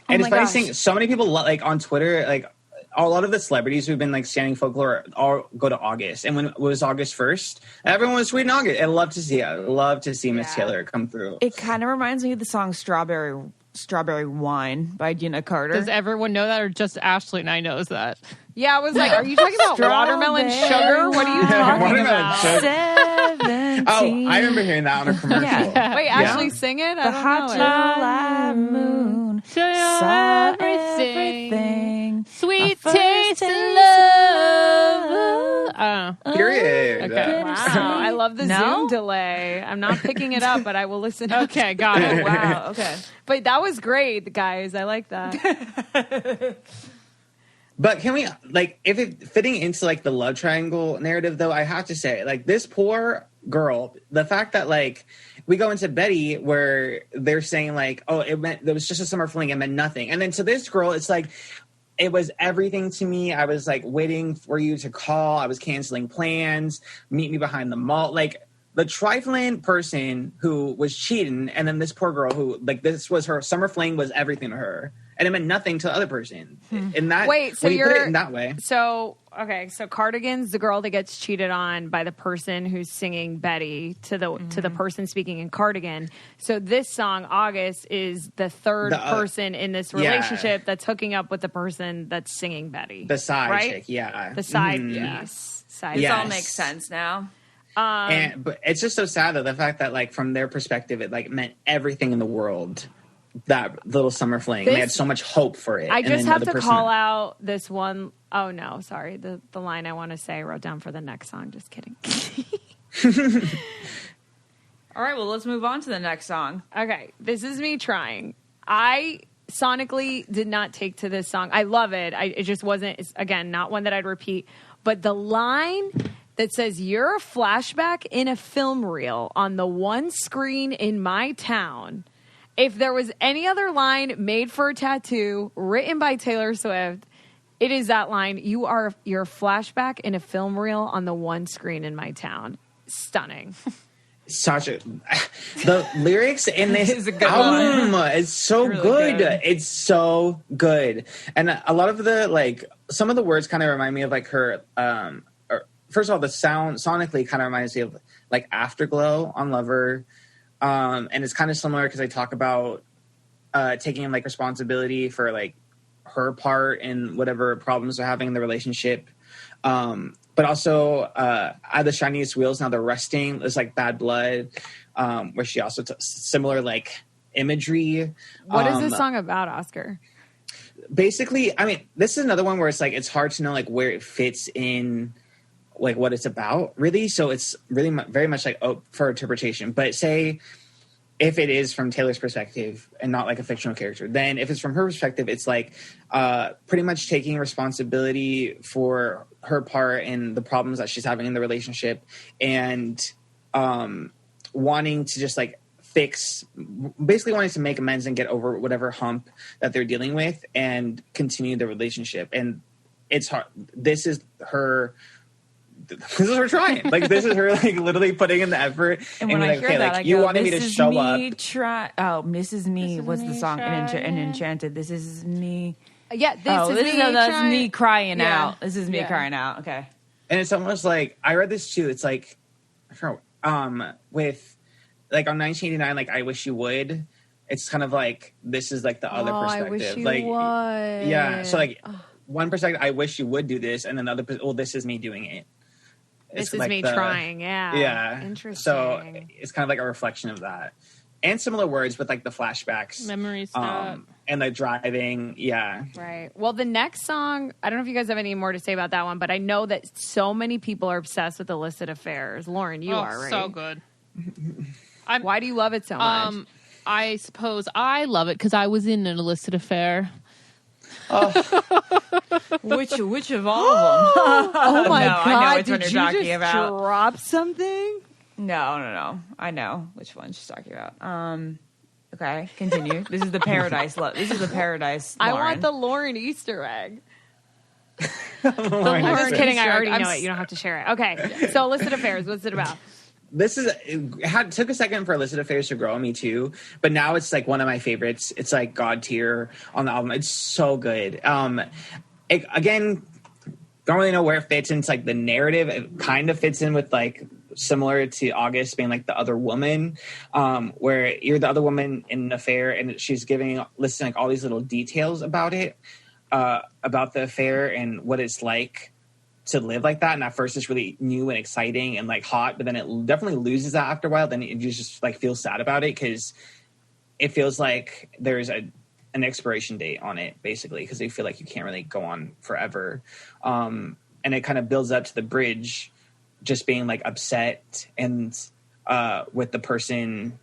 And it's funny seeing so many people like on Twitter, like a lot of the celebrities who've been like standing Folklore all go to August. And when it was August 1st, everyone was tweeting August. I love to see it. I love to see Miss Taylor come through. It kind of reminds me of the song Strawberry Wine by Dina Carter. Does everyone know that, or just Ashley and I knows that? Yeah, I was like, are you talking about watermelon sugar? What are you talking about? Oh, I remember hearing that on a commercial. Wait, Ashley, sing it? The hot July moon saw everything. Sweet taste of love. Period. Okay. Wow, I love the Zoom delay. I'm not picking it up, but I will listen. Okay, got it. Wow, okay. But that was great, guys. I like that. But can we, like, if it fitting into, like, the love triangle narrative, though, I have to say, like, this poor girl, the fact that, like, we go into Betty where they're saying, like, oh, it was just a summer fling, it meant nothing. And then to this girl, it's like, it was everything to me. I was, like, waiting for you to call. I was canceling plans. Meet me behind the mall. Like, the trifling person who was cheating, and then this poor girl who, like, this was her summer fling was everything to her. and it meant nothing to the other person. And that Wait, so when you put you're it in that way. So Cardigan's the girl that gets cheated on by the person who's singing Betty to the person speaking in Cardigan. So this song, August, is the third person in this relationship that's hooking up with the person that's singing Betty. The side right? chick, yeah. The side piece. Yes. Side This Yes. all makes sense now. But it's just so sad though, the fact that like from their perspective it like meant everything in the world, that little summer fling. They had so much hope for it. I just have to call out this one. Oh no, sorry. The line I want to say I wrote down for the next song. Just kidding. All right, well, let's move on to the next song. Okay, this is me trying. I sonically did not take to this song. I love it. It just wasn't, again, not one that I'd repeat. But the line that says, "You're a flashback in a film reel on the one screen in my town." If there was any other line made for a tattoo written by Taylor Swift, it is that line. You're a flashback in a film reel on the one screen in my town. Stunning. The lyrics in this album is so really good. It's so good. And a lot of the like some of the words kind of remind me of like her first of all, the sound sonically kind of reminds me of like Afterglow on Lover. And it's kind of similar because I talk about taking like responsibility for like her part in whatever problems they're having in the relationship. But also the shiniest wheels, now they're resting. It's like Bad Blood, where she also similar like imagery. What is this song about, Oscar? Basically, I mean, this is another one where it's like it's hard to know like where it fits in, like what it's about, really. So it's really very much like for interpretation. But say if it is from Taylor's perspective and not like a fictional character, then if it's from her perspective, it's like pretty much taking responsibility for her part in the problems that she's having in the relationship and wanting to just like basically wanting to make amends and get over whatever hump that they're dealing with and continue the relationship. And it's hard. This is her trying. Like, this is her, like, literally putting in the effort. And when I like, hear okay, that, like, I you go, wanted me to show up. This is me was the song in Enchanted. This is me. Yeah, that's me crying out. This is me crying out. Okay. And it's almost like, I read this too. It's like, I forgot, with, like, on 1989, like, I Wish You Would. It's kind of like, this is, like, the other perspective. I wish you like, would. Yeah. So, like, one perspective, I wish you would do this. And then the other, well, this is me doing it. This is like me trying, yeah. Yeah. Interesting. So it's kind of like a reflection of that. And similar words with like the flashbacks. Memory stuff. And the driving, yeah. Right. Well, the next song, I don't know if you guys have any more to say about that one, but I know that so many people are obsessed with Illicit Affairs. Lauren, you are, right? So good. Why do you love it so much? I suppose I love it because I was in an illicit affair. Which of all of them? Oh my God! I know which one Did you're you talking just about. drop something? No. I know which one she's talking about. Okay, continue. This is the Paradise. This is the Paradise. I Lauren. want the Lauren Easter egg. I'm just kidding. I already know it. You don't have to share it. Okay. So, Illicit Affairs. What's it about? This is took a second for Illicit Affairs to grow on me too, but now it's like one of my favorites. It's like God tier on the album. It's so good. Again, don't really know where it fits into like the narrative. It kind of fits in with like similar to August being like the other woman, where you're the other woman in an affair, and she's listing like all these little details about it, about the affair and what it's like to live like that. And at first it's really new and exciting and like hot, but then it definitely loses that after a while. Then you just like feel sad about it because it feels like there's an expiration date on it, basically, because they feel like you can't really go on forever. And it kind of builds up to the bridge just being like upset and with the person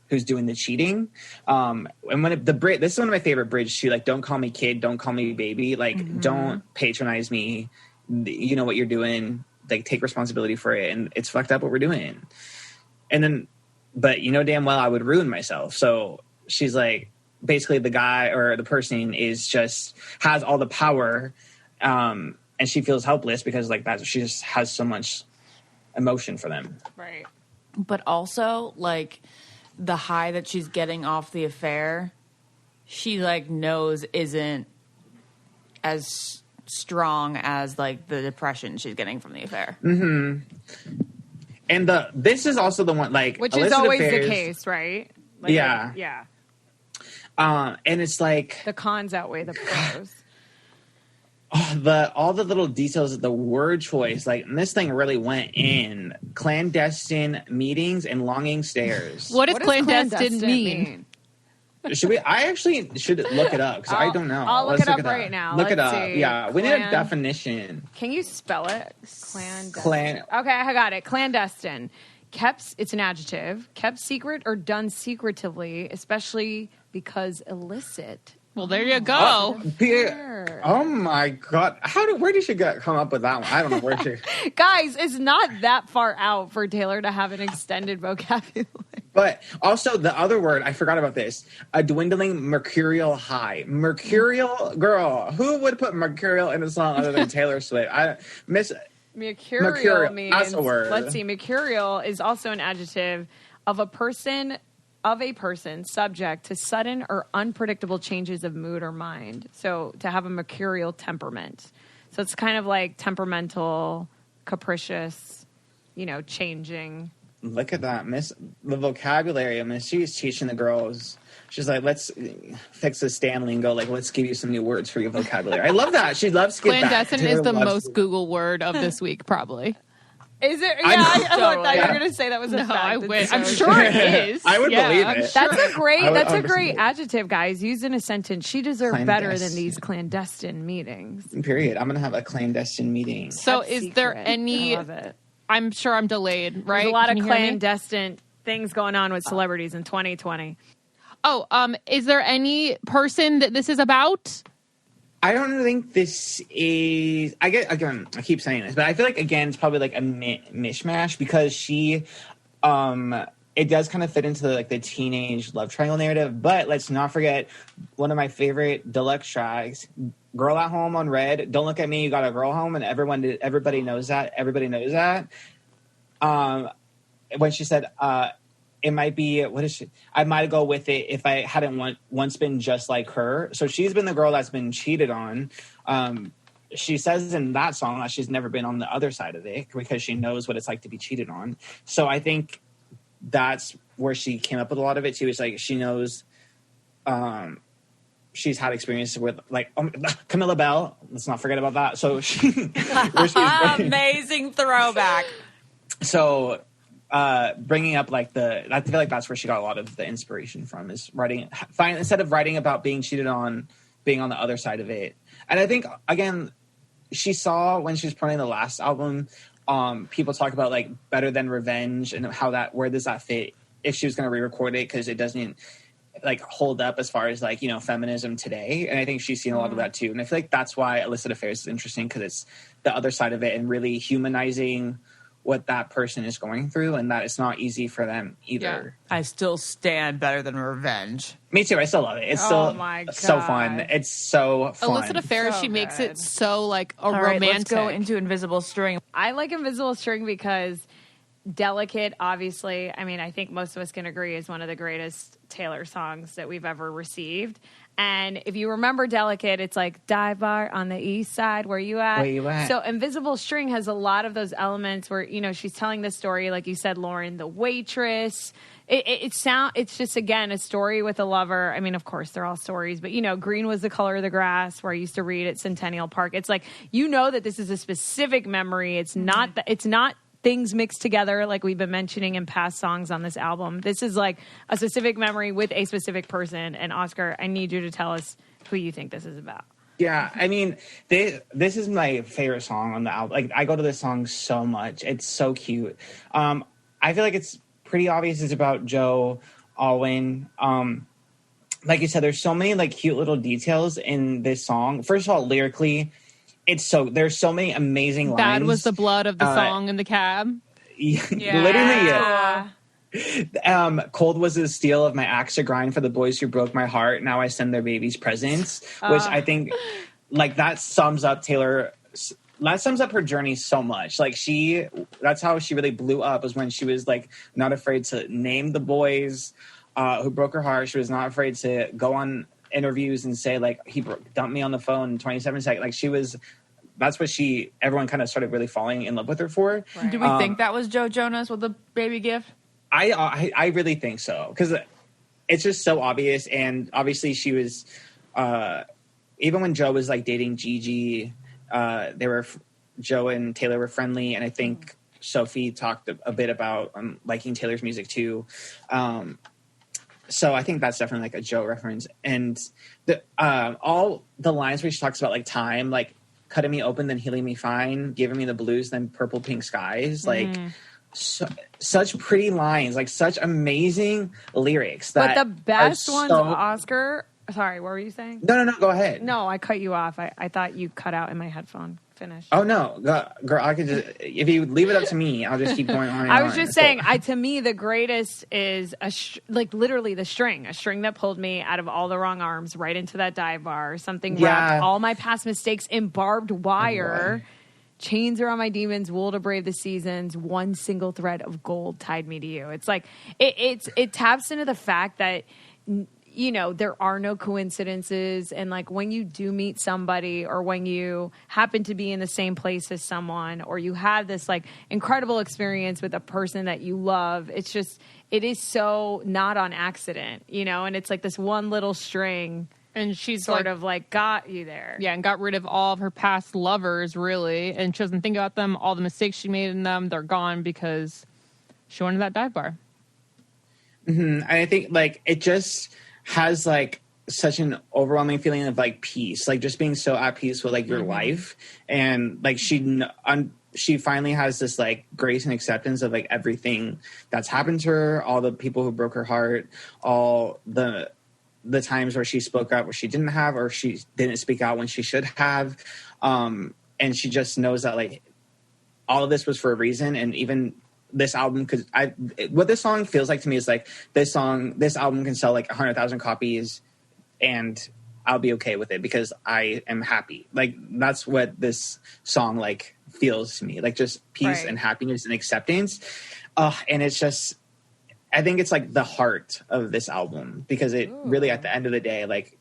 who's doing the cheating. And when this is one of my favorite bridges too, like, don't call me kid, don't call me baby, like don't patronize me. You know what you're doing, like take responsibility for it, and it's fucked up what we're doing. And then, but you know damn well I would ruin myself. So she's like, basically the guy or the person is just has all the power, and she feels helpless because like that she just has so much emotion for them. Right. But also like the high that she's getting off the affair, she like knows isn't as strong as like the depression she's getting from the affair. And this is also the one, like, which illicit is always affairs, the case, right? Like, yeah. Yeah. And it's like The cons outweigh the pros. all the little details of the word choice. Like, this thing really went in. Clandestine meetings and longing stares. What does clandestine mean? I actually should look it up because I don't know. I'll look it up right now. Look it Let's up. see. Yeah, we need a definition. Can you spell it? Clandestine. Okay, I got it. Clandestine. Kept, it's an adjective. Kept secret or done secretively, especially because illicit. Well, there you go. Oh my God! Where did she come up with that one? I don't know where she. Guys, it's not that far out for Taylor to have an extended vocabulary. But also the other word, I forgot about this. A dwindling mercurial high. Mercurial, girl. Who would put mercurial in a song other than Taylor Swift? Mercurial means. That's a word. Let's see. Mercurial is also an adjective of a person subject to sudden or unpredictable changes of mood or mind. So to have a mercurial temperament. So it's kind of like temperamental, capricious, changing. Look at that, Miss. The vocabulary. I mean, she's teaching the girls. She's like, let's fix the Stan lingo. Like, let's give you some new words for your vocabulary. I love that. She loves to get back. Clandestine is the most Google word of this week, probably. Is it? Yeah, I thought you were going to say that was a fact. I wish. I'm sure it is. I would believe it. That's a great adjective, guys. Used in a sentence. She deserves better than these clandestine meetings. Period. I'm going to have a clandestine meeting. So is there any... I love it. I'm sure I'm delayed, right? There's a lot of clandestine things going on with celebrities in 2020. Oh, is there any person that this is about? I don't think this is. I keep saying this, but I feel like again it's probably like a mishmash because she, it does kind of fit into the teenage love triangle narrative. But let's not forget one of my favorite deluxe tracks, "Girl at Home" on Red. Don't look at me, you got a girl home, and everybody knows that. Everybody knows that. When she said, it might be, I might go with it if I hadn't once been just like her. So she's been the girl that's been cheated on. She says in that song that she's never been on the other side of it because she knows what it's like to be cheated on. So I think that's where she came up with a lot of it too. It's like she knows she's had experience with Camilla Bell. Let's not forget about that. So amazing throwback. So bringing up I feel like that's where she got a lot of the inspiration from is writing. Instead of writing about being cheated on, being on the other side of it. And I think again, she saw when she was promoting the last album, people talk about Better Than Revenge and where does that fit if she was going to re-record it because it doesn't hold up as far as feminism today. And I think she's seen a lot of that too. And I feel like that's why Illicit Affairs is interesting because it's the other side of it and really humanizing what that person is going through and that it's not easy for them either. Yeah. I still stand Better Than Revenge. Me too. I still love it. It's so fun. It's so fun. Illicit Affairs, she makes it so romantic. Right, let's go into Invisible String. I like Invisible String because Delicate, obviously, I think most of us can agree is one of the greatest Taylor songs that we've ever received. And if you remember Delicate, it's dive bar on the east side. Where you at? Where you at? So Invisible String has a lot of those elements where, she's telling the story, like you said, Lauren, the waitress. It's just, again, a story with a lover. Of course, they're all stories, but, green was the color of the grass where I used to read at Centennial Park. It's that this is a specific memory. It's not things mixed together like we've been mentioning in past songs on this album. This is a specific memory with a specific person. And Oscar, I need you to tell us who you think this is about. Yeah, this is my favorite song on the album. I go to this song so much. It's so cute. I feel like it's pretty obvious it's about Joe Alwyn. Like you said, there's so many cute little details in this song. First of all, lyrically, there's so many amazing lines. Bad was the blood of the song in the cab. Literally, yeah. Cold was the steel of my axe to grind for the boys who broke my heart. Now I send their babies presents, which I think that sums up Taylor. That sums up her journey so much. That's how she really blew up, was when she was not afraid to name the boys who broke her heart. She was not afraid to go on interviews and say like he dumped me on the phone in 27 seconds. Like that's what everyone kind of started really falling in love with her for. Right. Do we think that was Joe Jonas with the baby gift? I really think so, because it's just so obvious. And obviously she was, even when Joe was like dating Gigi, Joe and Taylor were friendly. And I think Sophie talked a bit about liking Taylor's music too. So I think that's definitely like a Joe reference. And all the lines where she talks about like time, like cutting me open, then healing me fine, giving me the blues, then purple pink skies, like such pretty lines, like such amazing lyrics. But the best ones, Oscar. Sorry, what were you saying? No, go ahead. No, I cut you off. I thought you cut out in my headphone. Finish. Oh no, girl! I could just, if you leave it up to me, I'll just keep going on. And I was just saying, to me, the greatest is like literally a string that pulled me out of all the wrong arms right into that dive bar. Something wrapped all my past mistakes in barbed wire. Chains around my demons, wool to brave the seasons. One single thread of gold tied me to you. It's like it taps into the fact that, you know, there are no coincidences. And like when you do meet somebody, or when you happen to be in the same place as someone, or you have this like incredible experience with a person that you love, it is so not on accident, you know? And it's like this one little string. And she's sort of like got you there. Yeah, and got rid of all of her past lovers, really. And she doesn't think about them. All the mistakes she made in them, they're gone because she went to that dive bar. Mm-hmm. And I think like it just has like such an overwhelming feeling of like peace, like just being so at peace with like your life. And like she finally has this like grace and acceptance of like everything that's happened to her, all the people who broke her heart, all the times where she spoke up where she didn't have, or she didn't speak out when she should have. And she just knows that like all of this was for a reason. And even this album, what this song feels like to me is like this album can sell like 100,000 copies and I'll be okay with it because I am happy. Like that's what this song like feels to me, like just peace and happiness and acceptance. And it's just, I think it's like the heart of this album, because it really, at the end of the day, like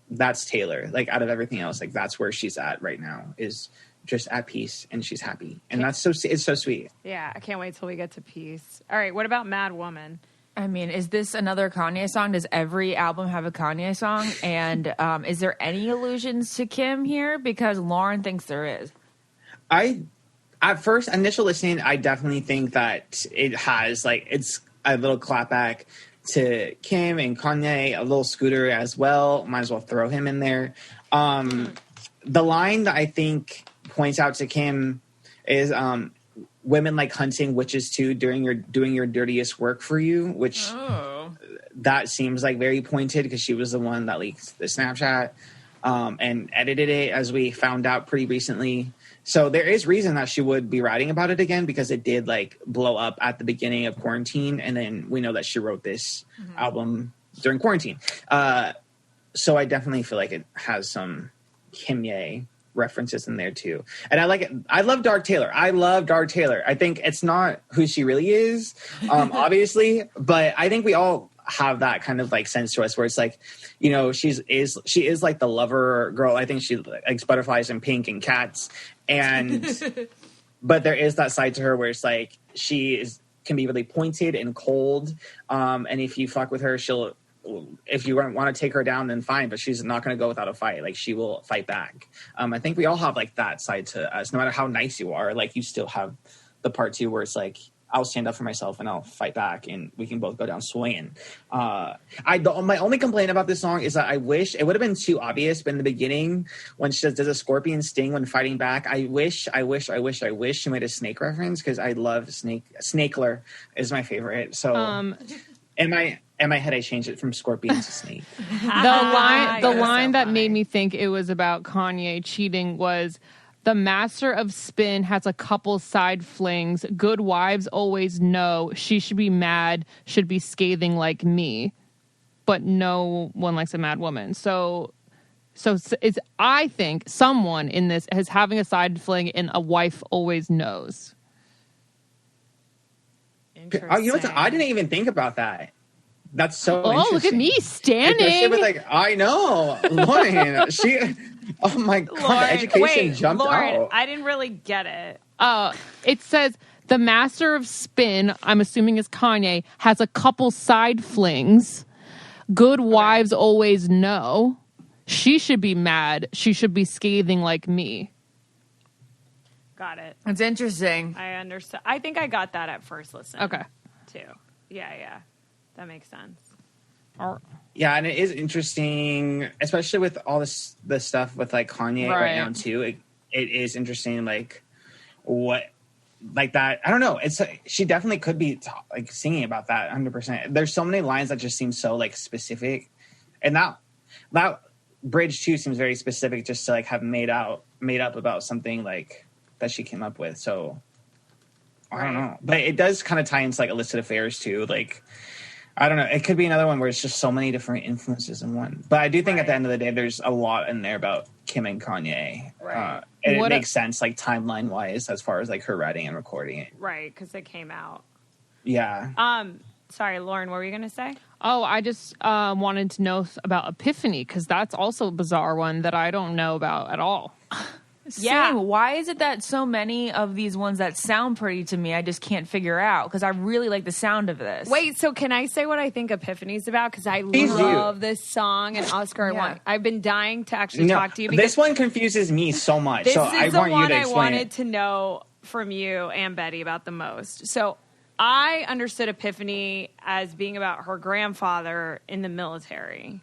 that's Taylor. Like out of everything else, like that's where she's at right now, is just at peace and she's happy. And it's so sweet. Yeah. I can't wait till we get to peace. All right. What about Mad Woman? I mean, is this another Kanye song? Does every album have a Kanye song? And is there any allusions to Kim here? Because Lauren thinks there is. At first initial listening, I definitely think that it has like, it's a little clapback to Kim and Kanye, a little Scooter as well. Might as well throw him in there. The line that I think points out to Kim is women like hunting witches too, doing your dirtiest work for you, which that seems like very pointed because she was the one that leaked the Snapchat and edited it, as we found out pretty recently. So there is reason that she would be writing about it again, because it did like blow up at the beginning of quarantine. And then we know that she wrote this album during quarantine. So I definitely feel like it has some Kimye references in there too. And I like it. I love Dark Taylor. I think it's not who she really is, obviously, but I think we all have that kind of like sense to us where it's like, you know, she is like the lover girl. I think she likes butterflies and pink and cats, and but there is that side to her where it's like can be really pointed and cold, and if you fuck with her, if you want to take her down, then fine, but she's not going to go without a fight. Like she will fight back. I think we all have like that side to us. No matter how nice you are, like you still have the part too where it's like, I'll stand up for myself and I'll fight back, and we can both go down swinging. My only complaint about this song is that I wish it would have been too obvious. But in the beginning, when she does a scorpion sting when fighting back, I wish she made a snake reference, because I love snake. Snakler is my favorite. So in my head, I changed it from scorpion to snake. The line that made me think it was about Kanye cheating was, "The master of spin has a couple side flings. Good wives always know she should be mad, should be scathing like me. But no one likes a mad woman." So it's, I think someone in this is having a side fling, and a wife always knows. Oh, you know what? I didn't even think about that. That's so Oh, interesting. look at me standing. With, like, I know. Lauren, oh my God, Lauren, education jumped Lauren, out. I didn't really get it. It says the master of spin, I'm assuming is Kanye, has a couple side flings. Good wives always know. She should be mad. She should be scathing like me. Got it. It's interesting. I understand. I think I got that at first listen. Okay. Too. Yeah. That makes sense. Yeah, and it is interesting, especially with all this stuff with like Kanye right now too. It is interesting, like what, like that. I don't know. She definitely could be like singing about that 100%. There's so many lines that just seem so like specific, and that bridge too seems very specific, just to like have made up about something like that she came up with. So I don't know, but it does kind of tie into like illicit affairs too, like. I don't know. It could be another one where it's just so many different influences in one. But I do think at the end of the day, there's a lot in there about Kim and Kanye. Right. And it makes sense, like, timeline-wise, as far as, like, her writing and recording it. Right, because it came out. Yeah. Sorry, Lauren, what were you going to say? Oh, I just wanted to know about Epiphany, because that's also a bizarre one that I don't know about at all. Yeah. Same. Why is it that so many of these ones that sound pretty to me, I just can't figure out? Because I really like the sound of this. Wait, so can I say what I think Epiphany's about? Because I love this song, and Oscar, I've been dying to actually talk to you. Because this one confuses me so much. This so is I the want one you to I explain wanted to know from you and Betty about the most. So I understood Epiphany as being about her grandfather in the military.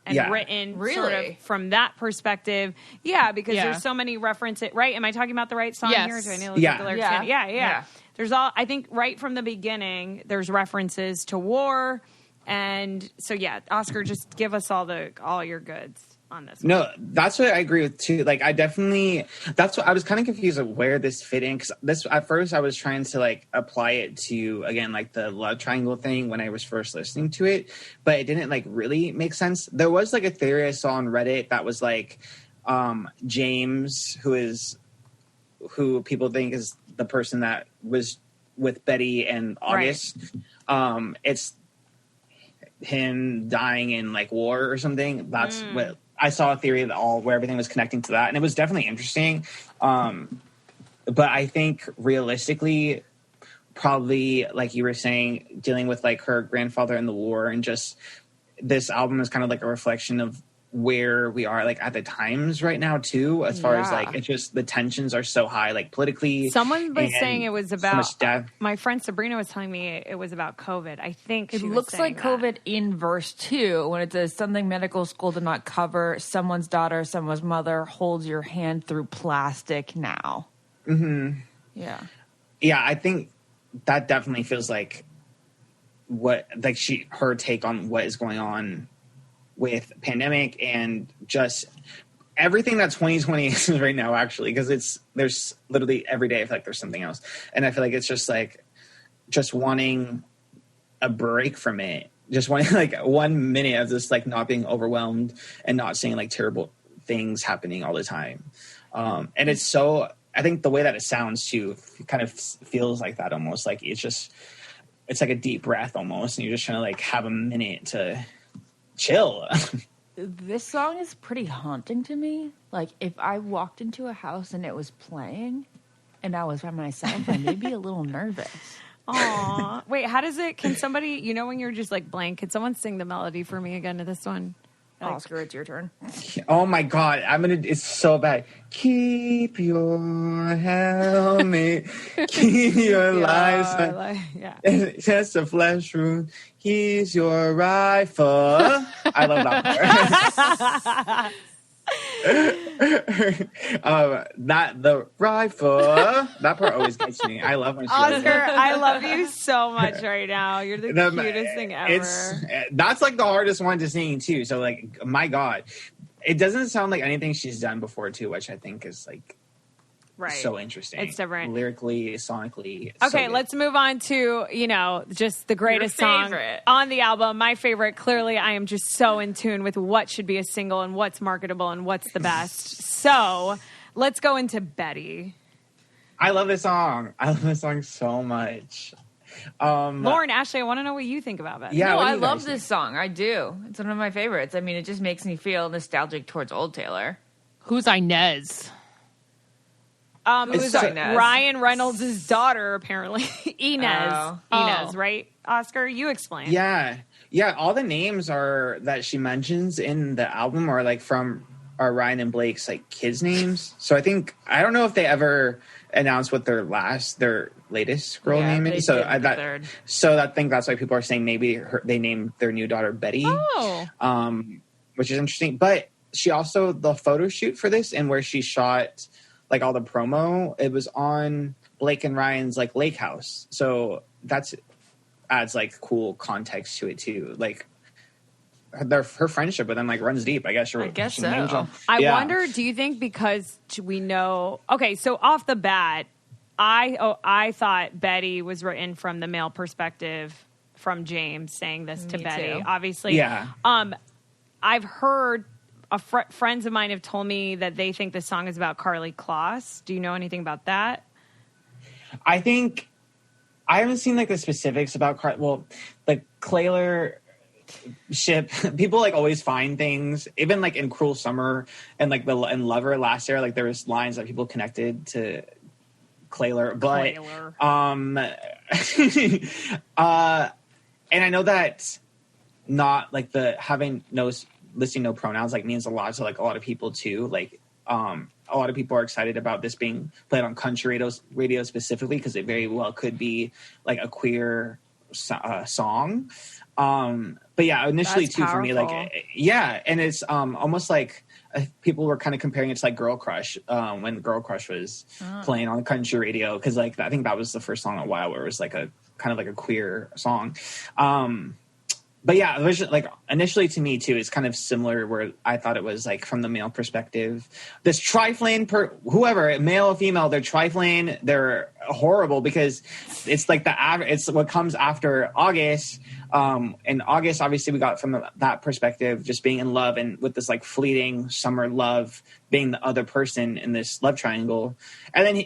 And written sort of from that perspective. Yeah, because there's so many references. Right? Am I talking about the right song here? Do I need to look at the lyrics again? Yeah. There's I think right from the beginning, there's references to war. And so, Oscar, just give us all your goods on this one. No, that's what I agree with too. Like, that's what I was kind of confused of where this fit in, because this at first I was trying to like apply it to, again, like the love triangle thing when I was first listening to it, but it didn't like really make sense. There was like a theory I saw on Reddit that was like James, who people think is the person that was with Betty and August. It's him dying in like war or something. That's what I saw, a theory where everything was connecting to that, and it was definitely interesting. But I think realistically, probably like you were saying, dealing with like her grandfather in the war, and just this album is kind of like a reflection of where we are like at the times right now too, as far as like it's just the tensions are so high, like politically. Someone was saying it was about so my friend Sabrina was telling me it was about COVID. I think it looks like COVID in verse 2 when it says something medical school did not cover. Someone's daughter, someone's mother holds your hand through plastic now. Mm-hmm. Yeah, I think that definitely feels like her take on what is going on with pandemic and just everything that 2020 is right now, actually, because there's literally every day I feel like there's something else, and I feel like it's just like wanting a break from it, just wanting like 1 minute of just like not being overwhelmed and not seeing like terrible things happening all the time. And it's so, I think the way that it sounds too kind of feels like that, almost like it's like a deep breath almost, and you're just trying to like have a minute to chill. This song is pretty haunting to me. Like, if I walked into a house and it was playing and I was by myself, I may be a little nervous. Aw. Wait, how does it, can somebody, when you're just like blank, can someone sing the melody for me again to this one? Oscar, it's your turn. Oh my God, it's so bad. Keep your helmet, keep your lives. It's just a flesh wound. He's your rifle. I love that part. The rifle. That part always gets me. I love when she does Oscar, I love you so much right now. You're the cutest thing ever. That's like the hardest one to sing too. So like, my God, it doesn't sound like anything she's done before too, which I think is like so interesting. It's different. Lyrically, sonically. Okay, let's move on to, just the greatest song on the album. My favorite. Clearly, I am just so in tune with what should be a single and what's marketable and what's the best. So let's go into Betty. I love this song. I love this song so much. Lauren, Ashley, I want to know what you think about it. Yeah, No, what do I you guys love think? this song. I do. It's one of my favorites. I mean, it just makes me feel nostalgic towards old Taylor. Who's Inez? Who's so- Inez? Ryan Reynolds' daughter, apparently. Inez. Oh. Inez, Oh. right? Oscar, you explain. Yeah. All the names that she mentions in the album are like from Ryan and Blake's like kids' names. So I don't know if they ever announced what their latest girl name they is. So did the third. I think that's why people are saying maybe they named their new daughter Betty. Oh. Which is interesting. But she also, the photo shoot for this and where she shot like all the promo, it was on Blake and Ryan's like lake house. So adds like cool context to it too. Like her friendship with them like runs deep, I guess. I guess she so. names them. I Yeah. wonder, do you think because we know... Okay, so off the bat, I thought Betty was written from the male perspective from James saying this to Me Betty. too. Obviously. Yeah. I've heard... friends of mine have told me that they think the song is about Carly Kloss. Do you know anything about that? I think I haven't seen like the specifics about the Clayler ship. People like always find things, even like in Cruel Summer and like in Lover last year, like there was lines that people connected to Clayler, but and I know that not like the listing no pronouns like means a lot to like a lot of people too. Like a lot of people are excited about this being played on country radio specifically because it very well could be like a queer song. But yeah, initially That's too for me, like powerful. yeah, and it's almost like people were kind of comparing it to like Girl Crush when Girl Crush was playing on country radio because like I think that was the first song in a while where it was like a kind of like a queer song. But yeah, like initially to me too, it's kind of similar where I thought it was like from the male perspective. This trifling whoever, male or female, they're trifling, they're horrible because it's like it's what comes after August. In August, obviously we got from that perspective, just being in love and with this like fleeting summer love, being the other person in this love triangle. And then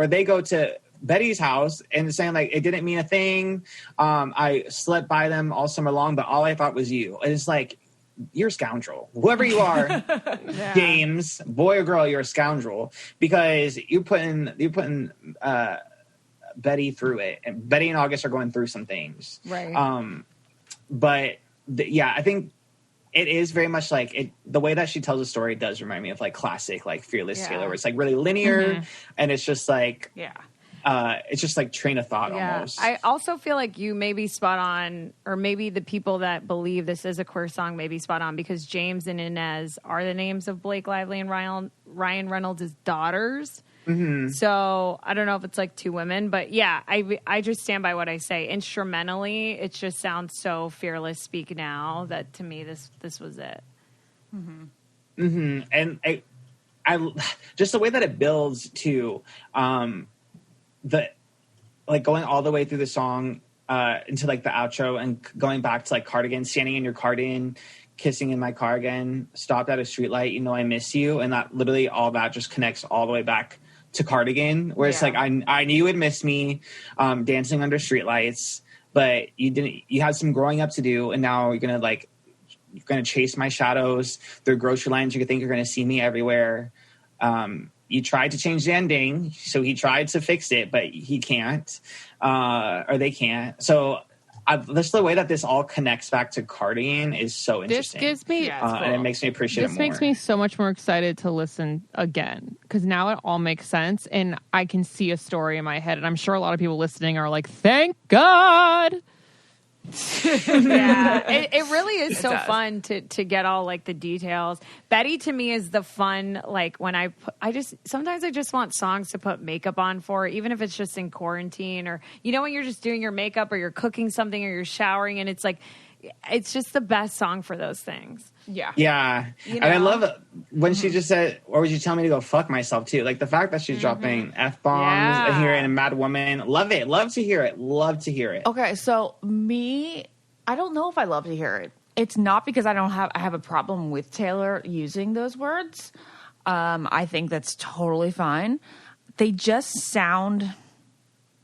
they go to Betty's house and saying like it didn't mean a thing. I slept by them all summer long, but all I thought was you. And it's like, you're a scoundrel, whoever you are. Yeah. James, boy or girl, you're a scoundrel because you're putting Betty through it, and Betty and August are going through some things, Right. But yeah, I think it is very much like it. The way that she tells a story does remind me of like classic, like Fearless Yeah. Taylor, where it's like really linear, and it's just like Yeah. it's just like train of thought almost. I also feel like you may be spot on, or maybe the people that believe this is a queer song may be spot on because James and Inez are the names of Blake Lively and Ryan Reynolds' daughters. Mm-hmm. So I don't know if it's like two women, but yeah, I just stand by what I say. Instrumentally, it just sounds so Fearless Speak Now that to me this was it. Mm-hmm. Mm-hmm. And I just the way that it builds to the like going all the way through the song into like the outro and going back to like Cardigan, standing in your cardigan, kissing in my cardigan, stopped at a streetlight, you know I miss you, and that literally all that just connects all the way back to Cardigan, where it's like I knew you would miss me, dancing under streetlights, but you didn't. You had some growing up to do, and now you're gonna chase my shadows through grocery lines. You think you're gonna see me everywhere. You tried to change the ending, so he tried to fix it, but he can't, or they can't. So just the way that this all connects back to Cardigan is so interesting. This gives me, and it makes me appreciate it more. This makes me so much more excited to listen again because now it all makes sense and I can see a story in my head. And I'm sure a lot of people listening are like, thank God. Yeah, it really is so fun to get all like the details. Betty to me is the fun, like when sometimes I just want songs to put makeup on for, even if it's just in quarantine or when you're just doing your makeup or you're cooking something or you're showering and it's like it's just the best song for those things. Yeah. And I love it when she just said, or would you tell me to go fuck myself too? Like the fact that she's dropping F-bombs here in a Mad Woman. Love it. Love to hear it. Love to hear it. Okay, so I don't know if I love to hear it. It's not because I have a problem with Taylor using those words. I think that's totally fine. They just sound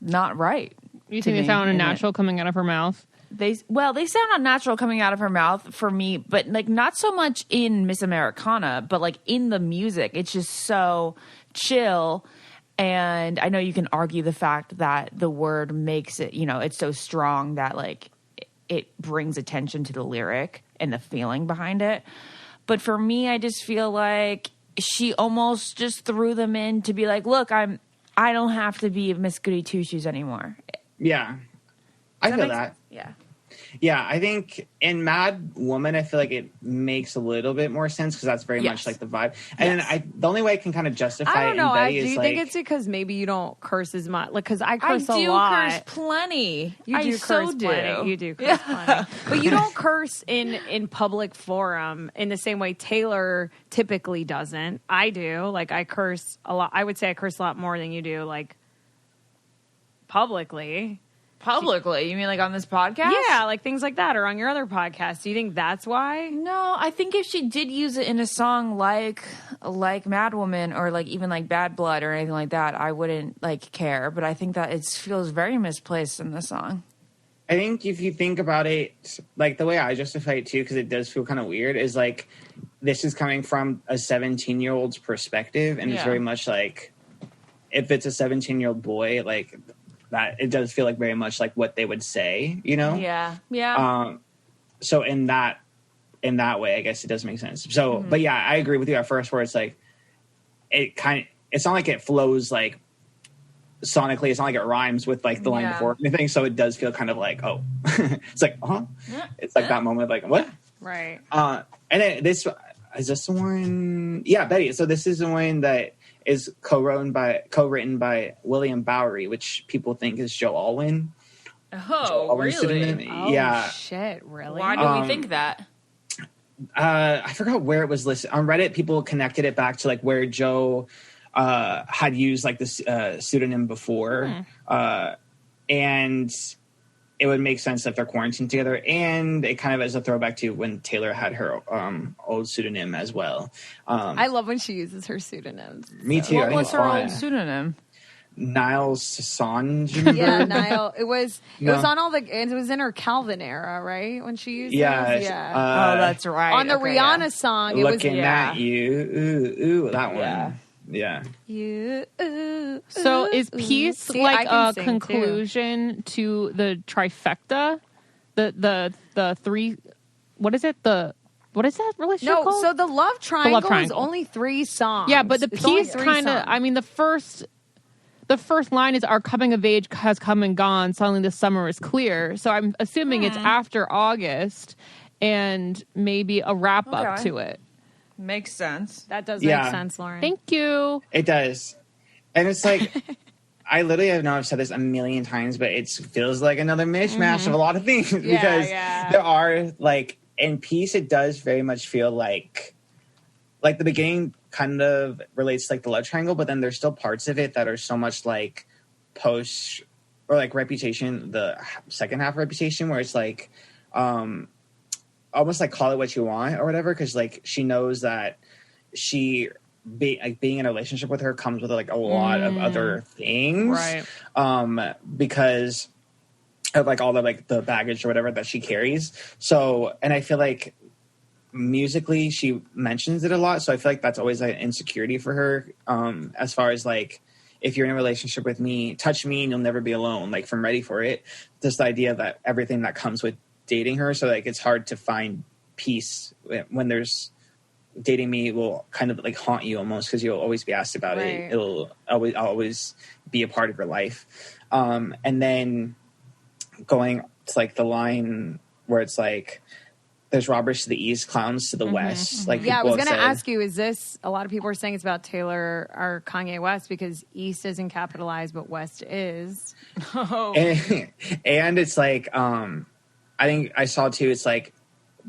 not right. You think they sound unnatural coming out of her mouth? They sound unnatural coming out of her mouth for me, but like not so much in Miss Americana, but like in the music. It's just so chill. And I know you can argue the fact that the word makes it, you know, it's so strong that like it brings attention to the lyric and the feeling behind it. But for me, I just feel like she almost just threw them in to be like, look, I don't have to be Miss Goody Two Shoes anymore. Yeah. I feel that. Yeah. Yeah, I think in Mad Woman, I feel like it makes a little bit more sense because that's very much like the vibe. And then the only way I can kind of justify it in Betty is do you like, think it's because maybe you don't curse as much? Like, because I curse a lot. I do curse plenty. You do curse plenty. You do curse plenty. But you don't curse in public forum in the same way Taylor typically doesn't. I do. Like, I curse a lot. I would say I curse a lot more than you do, like, publicly. Publicly? You mean like on this podcast? Yeah, like things like that, or on your other podcast. Do you think that's why? No, I think if she did use it in a song like Mad Woman or like even like Bad Blood or anything like that, I wouldn't like care. But I think that it feels very misplaced in the song. I think if you think about it, like the way I justify it too, because it does feel kind of weird, is like this is coming from a 17-year-old's perspective, and it's very much like if it's a 17-year-old boy, like that, it does feel like very much like what they would say, you know? Yeah. So in that way, I guess it does make sense. So, but yeah, I agree with you at first, where it's like it's not like it flows like sonically. It's not like it rhymes with like the line before or anything. So it does feel kind of like, oh, it's like, it's like that moment, like what? Right. And then is this the one? Yeah, Betty. So this is the one that is co-written by William Bowery, which people think is Joe Alwyn. Oh, really? Oh, yeah. Shit, really? Why do we think that? I forgot where it was listed. On Reddit, people connected it back to like where Joe had used like this pseudonym before. And it would make sense that they're quarantined together, and it kind of is a throwback to when Taylor had her old pseudonym as well. I love when she uses her pseudonyms. Me too. What was her old pseudonym? Niles Sange. Yeah, Niall. It was on all the. It was in her Calvin era, right? When she used yeah. Oh, that's right. On the Rihanna song, it was looking at you. Ooh, that one. Yeah. You. So is peace like a conclusion to the trifecta? The three. What is it? What is that relationship called? So the love triangle is only 3 songs. Yeah, but the piece kind of. I mean, the first line is, "Our coming of age has come and gone. Suddenly the summer is clear." So I'm assuming it's after August, and maybe a wrap up to it. Makes sense. That does make sense, Lauren. Thank you. It does, and it's like. I literally I've said this a million times, but it feels like another mishmash of a lot of things because there are like in Peace, it does very much feel like the beginning kind of relates to like the love triangle, but then there's still parts of it that are so much like post or like Reputation, the second half of Reputation, where it's like almost like call it what you want or whatever, because like she knows that being in a relationship with her comes with like a lot of other things, right? Because of like all the like the baggage or whatever that she carries. So, and I feel like musically she mentions it a lot. So I feel like that's always like an insecurity for her. As far as like, if you're in a relationship with me, touch me and you'll never be alone. Like from Ready for It, just the idea that everything that comes with dating her. So like it's hard to find peace when there's. Dating me will kind of like haunt you almost because you'll always be asked about it. It'll always be a part of your life. And then going to like the line where it's like, there's robbers to the east, clowns to the west. Like I was going to ask you, is this, a lot of people are saying it's about Taylor or Kanye West because East isn't capitalized, but West is. And it's like, I think I saw too, it's like,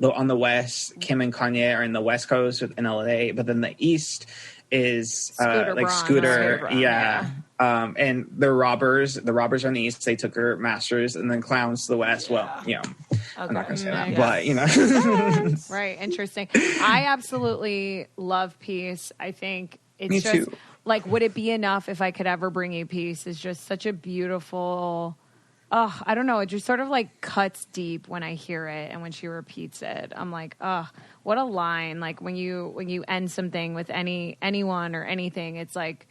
on the West, Kim and Kanye are in the West Coast in LA, but then the East is like Scooter. And they're robbers. The robbers are in the East. They took her masters, and then clowns to the West. Well, I'm not going to say that, but Right. Interesting. I absolutely love Peace. I think it's Me just too. like, would it be enough if I could ever bring you peace? Is just such a beautiful oh, I don't know. It just sort of like cuts deep when I hear it, and when she repeats it, I'm like, oh, what a line! Like when you end something with anyone or anything, it's like,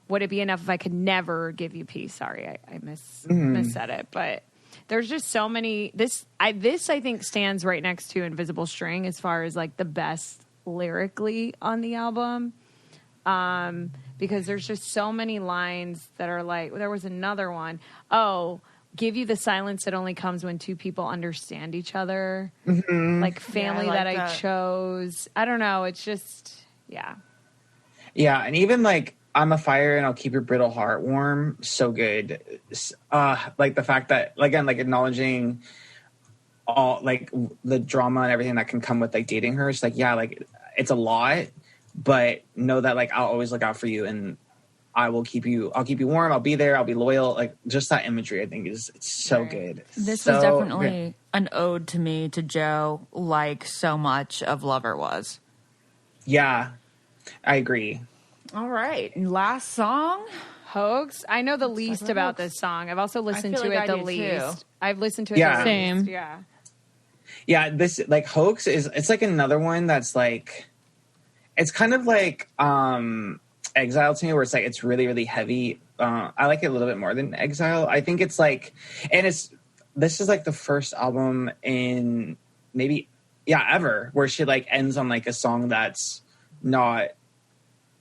would it be enough if I could never give you peace? Sorry, I missaid it, but there's just so many. This I think stands right next to Invisible String as far as like the best lyrically on the album. Because there's just so many lines that are like, there was another one. Oh, give you the silence that only comes when two people understand each other. Mm-hmm. Like family that I chose. I don't know. It's just, yeah. Yeah. And even like, I'm a fire and I'll keep your brittle heart warm. So good. Like the fact that, again, like acknowledging all like the drama and everything that can come with like dating her. It's like, yeah, like it's a lot, but know that like I'll always look out for you and I'll keep you warm. I'll be there. I'll be loyal. Like just that imagery, I think it's so good. This was definitely an ode to me, to Joe, like so much of Lover was. Yeah, I agree. All right. Last song. Hoax. I know the least about this song. I've also listened to it the least. Too. I've listened to it the same. least. Yeah. Yeah, this like Hoax it's like another one that's like, it's kind of like Exile to me, where it's like it's really, really heavy. I like it a little bit more than Exile. I think it's like, and this is like the first album in maybe ever where she like ends on like a song that's not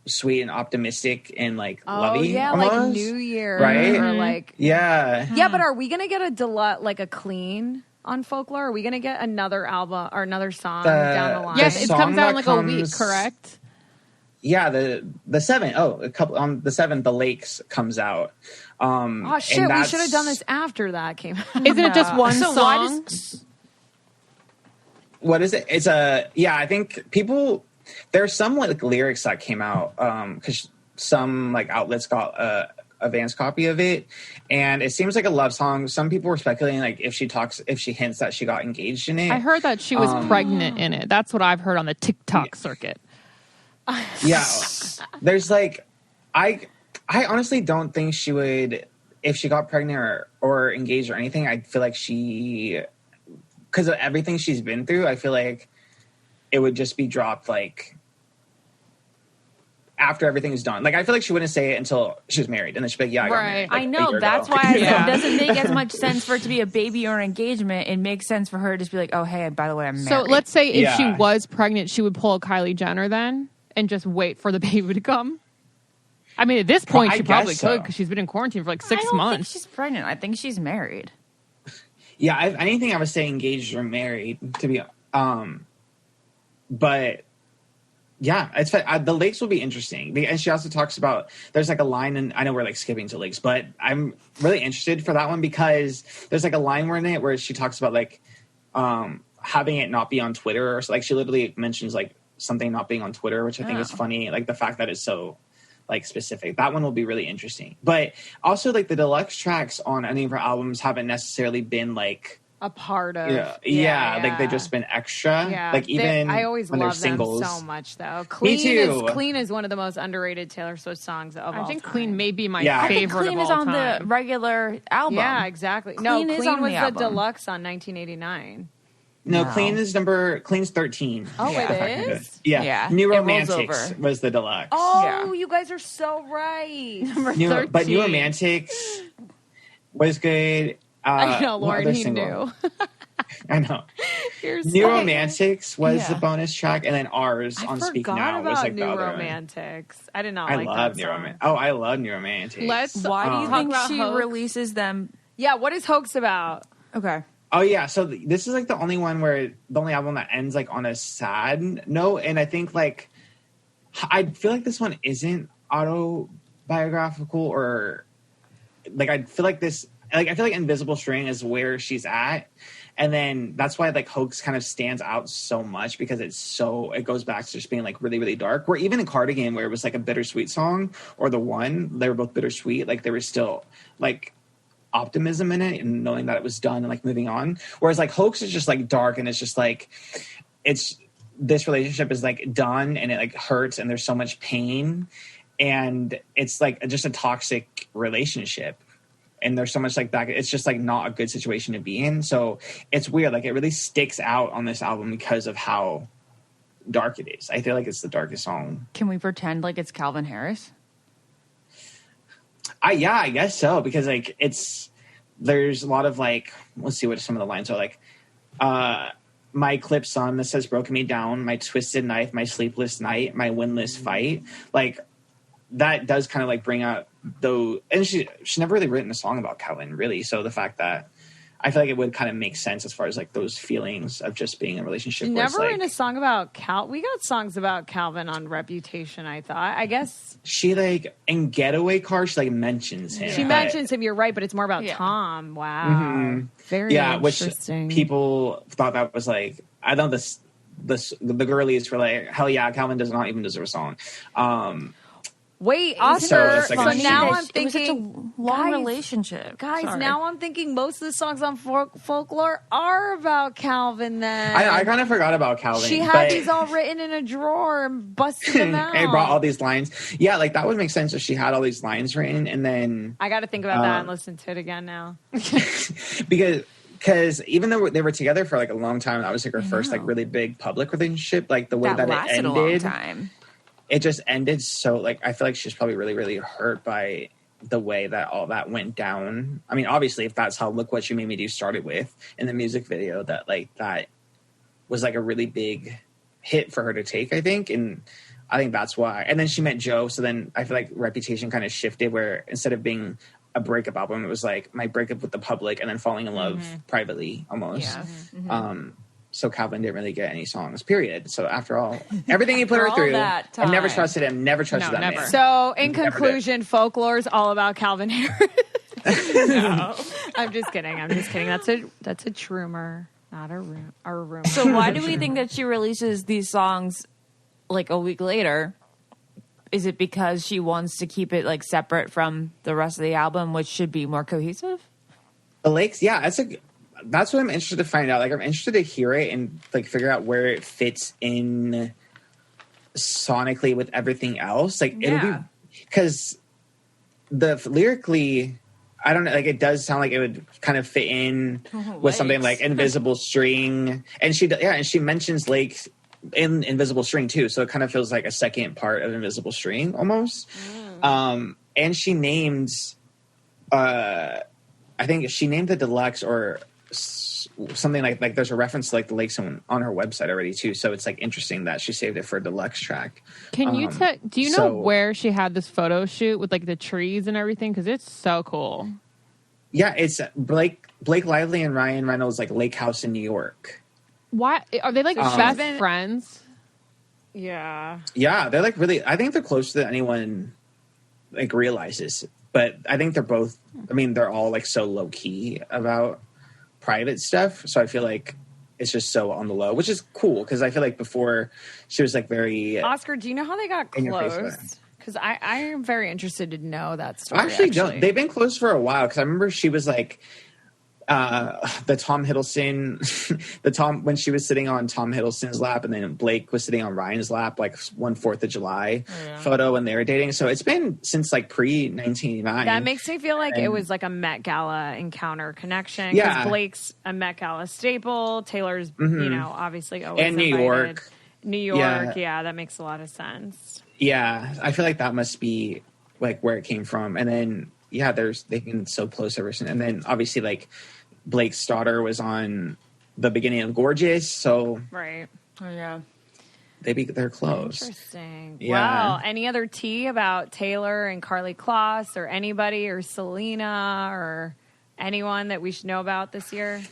sweet and optimistic and like lovey. Yeah, almost, like New Year, right? Or like yeah. But are we gonna get a clean on Folklore? Are we gonna get another album or another song down the line? Yes, it comes out in like a week, correct? Yeah, the 7th. Oh, a couple on the 7th. The Lakes comes out. Oh shit! We should have done this after that came out. Isn't it just one song? What is it? It's I think people. There's some like lyrics that came out because some like outlets got a advanced copy of it, and it seems like a love song. Some people were speculating like if she hints that she got engaged in it. I heard that she was pregnant in it. That's what I've heard on the TikTok circuit. Yeah, there's like I honestly don't think she would, if she got pregnant or engaged or anything. I feel like because of everything she's been through, I feel like it would just be dropped like after everything's done. Like I feel like she wouldn't say it until she was married, and then she'd be like, "Yeah, I got married." Like, I know that's why it doesn't make as much sense for it to be a baby or an engagement. It makes sense for her to just be like, "Oh, hey, by the way, I'm married." So let's say if she was pregnant, she would pull a Kylie Jenner then and just wait for the baby to come. I mean, at this point, she probably could because she's been in quarantine for like 6 months. I don't think she's pregnant. I think she's married. Yeah, anything I would say engaged or married to be, but yeah, it's the Lakes will be interesting. And she also talks about, there's like a line, and I know we're like skipping to Lakes, but I'm really interested for that one because there's like a line in it where she talks about like having it not be on Twitter, or so, like she literally mentions like something not being on Twitter, which I think is funny. Like the fact that it's so like specific. That one will be really interesting. But also like the deluxe tracks on any of her albums haven't necessarily been like a part of like they've just been extra. Like even I always when love they're singles. them so much though. Me too. Clean is one of the most underrated Taylor Swift songs of all time. I think Clean may be my favorite. I think Clean is on the regular album. Yeah, exactly. Clean was the deluxe on 1989. No, Clean's 13. Oh, it is? Yeah. New Romantics was the deluxe. Oh, you guys are so right. Number 13. But New Romantics was good. I know, Lauren, he knew. I know. New Romantics was the bonus track, and then ours on Speak Now was like New the other Romantics. one. I did not like that New song. Romantics. Oh, I love New Romantics. Why do you think she releases them? Yeah, what is Hoax about? Okay. Oh yeah, so this is like the only album that ends like on a sad note, and I think like I feel like this one isn't autobiographical, or like I feel like Invisible String is where she's at, and then that's why like Hoax kind of stands out so much because it goes back to just being like really, really dark. Where even in Cardigan, where it was like a bittersweet song, or The One, they were both bittersweet. Like there was still like optimism in it and knowing that it was done and like moving on, whereas like Hoax is just like dark, and it's just like this relationship is like done, and it like hurts, and there's so much pain, and it's like just a toxic relationship, and there's so much like that. It's just like not a good situation to be in. So it's weird. Like it really sticks out on this album because of how dark it is. I feel like it's the darkest song. Can we pretend like it's Calvin Harris? I guess so, because like there's a lot of like, let's see what some of the lines are like. My clip son that says broken me down, my twisted knife, my sleepless night, my winless fight. Like that does kind of like bring out though, and she never really written a song about Calvin really. So the fact that I feel like it would kind of make sense as far as like those feelings of just being in a relationship. Never like, written a song about We got songs about Calvin on Reputation, I thought. I guess she like in Getaway Car, she like mentions him. She mentions him, you're right, but it's more about Tom. Wow. Mm-hmm. Very interesting. Which people thought that was like, I know the girlies were like, hell yeah, Calvin does not even deserve a song. Wait, Oscar. So now I'm thinking, it was such a long relationship. Guys, now I'm thinking most of the songs on Folklore are about Calvin then. I kind of forgot about Calvin. She had these all written in a drawer and busted them out. And brought all these lines. Yeah, like that would make sense if she had all these lines written and then... I got to think about that and listen to it again now. Because even though they were together for like a long time, that was like her first like really big public relationship, like the way that it ended. A long time. It just ended so, like, I feel like she's probably really, really hurt by the way that all that went down. I mean, obviously, if that's how Look What You Made Me Do started with in the music video, that, like, that was, like, a really big hit for her to take, I think. And I think that's why. And then she met Joe, so then I feel like Reputation kind of shifted where instead of being a breakup album, it was, like, my breakup with the public and then falling in love privately, almost. Yeah. Mm-hmm. So Calvin didn't really get any songs, period. So after all, everything he put her through, I never trusted him, never trusted that man. So in conclusion, Folklore's all about Calvin Harris. No. I'm just kidding. That's a trumor, not a rumor. So why do we think that she releases these songs like a week later? Is it because she wants to keep it like separate from the rest of the album, which should be more cohesive? The Lakes, yeah, that's what I'm interested to find out. Like, I'm interested to hear it and like figure out where it fits in sonically with everything else. Like, it'll be because lyrically, I don't know. Like, it does sound like it would kind of fit in with something like Invisible String, and she mentions Lakes in Invisible String too. So it kind of feels like a second part of Invisible String almost. And she names, I think she named the deluxe or something like there's a reference to like the Lakes on her website already too, so it's like interesting that she saved it for a deluxe track. Can you do you know where she had this photo shoot with like the trees and everything, because it's so cool? Yeah, it's Blake Lively and Ryan Reynolds like lake house in New York. Why are they like best friends? Yeah, they're like really, I think they're closer than anyone like realizes, but I think they're both, I mean, they're all like so low key about private stuff, so I feel like it's just so on the low, which is cool because I feel like before she was like very Oscar, do you know how they got close? Because I am very interested to know that story. I actually don't. They've been close for a while because I remember she was like the Tom Hiddleston when she was sitting on Tom Hiddleston's lap and then Blake was sitting on Ryan's lap, like 4th of July photo when they were dating. So it's been since like pre-1989. That makes me feel like it was like a Met Gala encounter connection. Because Blake's a Met Gala staple. Taylor's, obviously always and invited. New York, that makes a lot of sense. Yeah, I feel like that must be like where it came from. And then they've been so close ever since. And then obviously like Blake's daughter was on the beginning of Gorgeous, so right. Oh yeah, they're close. Interesting. Yeah. Wow. Any other tea about Taylor and Carly Kloss or anybody or Selena or anyone that we should know about this year?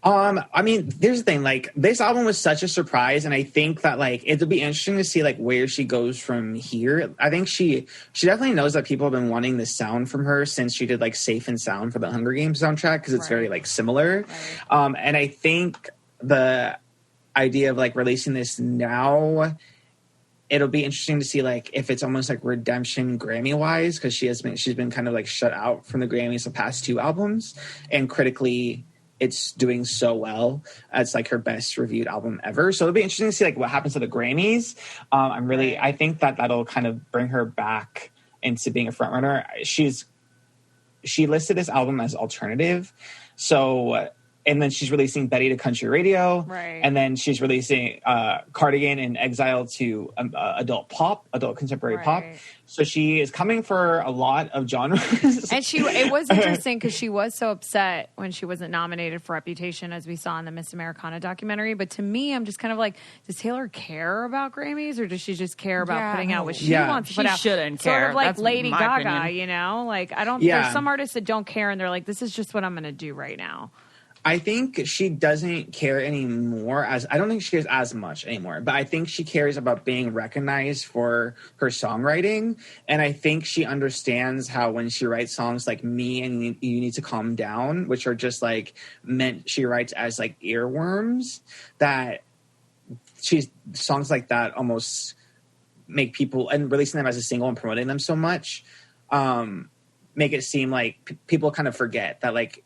I mean, there's the thing, like, this album was such a surprise, and I think that, like, it'll be interesting to see, like, where she goes from here. I think she definitely knows that people have been wanting this sound from her since she did, like, Safe and Sound for the Hunger Games soundtrack, because it's very, like, similar. Right. And I think the idea of, like, releasing this now, it'll be interesting to see, like, if it's almost, like, redemption Grammy-wise, because she's been kind of, like, shut out from the Grammys the past 2 albums, and critically it's doing so well. It's like her best reviewed album ever. So it'll be interesting to see like what happens to the Grammys. I think that'll kind of bring her back into being a front runner. She's she listed this album as alternative. So, and then she's releasing Betty to country radio. Right. And then she's releasing Cardigan and Exile to adult contemporary pop. So she is coming for a lot of genres. And it was interesting because she was so upset when she wasn't nominated for Reputation, as we saw in the Miss Americana documentary. But to me, I'm just kind of like, does Taylor care about Grammys, or does she just care about putting out what she wants to put out? She shouldn't care. Sort of like That's Lady my Gaga, opinion. you know? Like, I don't, there's some artists that don't care and they're like, this is just what I'm going to do right now. I think she doesn't care anymore. I don't think she cares as much anymore, but I think she cares about being recognized for her songwriting. And I think she understands how when she writes songs like Me and You Need to Calm Down, which are just like she writes as like earworms, that songs like that almost make people, and releasing them as a single and promoting them so much, make it seem like people kind of forget that like,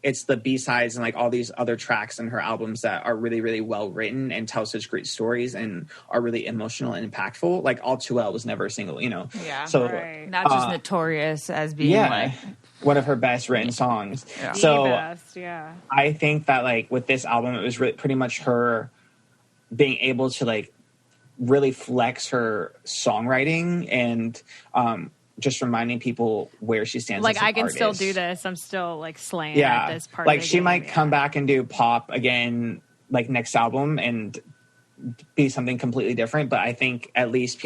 it's the B-sides and like all these other tracks in her albums that are really, really well written and tell such great stories and are really emotional and impactful. Like All Too Well was never a single, you know? Yeah. So not just notorious as being like one of her best written songs. Yeah. So The best, yeah. I think that like with this album, it was really pretty much her being able to like really flex her songwriting and, just reminding people where she stands. Like, as an I can artist. still do this. I'm still like slaying at this part. Like of the she game. might come back and do pop again, like next album, and be something completely different. But I think at least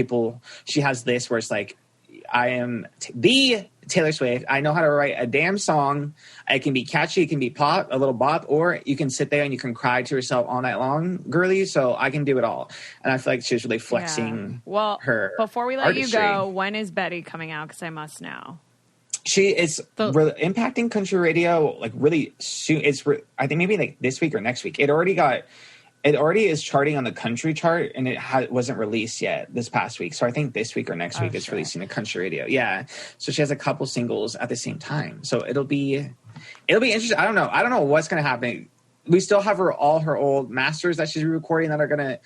she has this where it's like, I am the Taylor Swift. I know how to write a damn song. It can be catchy, it can be pop, a little bop, or you can sit there and you can cry to yourself all night long, girly. So I can do it all. And I feel like she's really flexing her before we let artistry. you go, when is Betty coming out? Because I must know. She is really impacting country radio like really soon. I think maybe like this week or next week. It already is charting on the country chart, and it wasn't released yet this past week. So I think this week or next week it's releasing a country radio. Yeah. So she has a couple singles at the same time. So it'll be interesting. I don't know what's going to happen. We still have all her old masters that she's recording that are going to,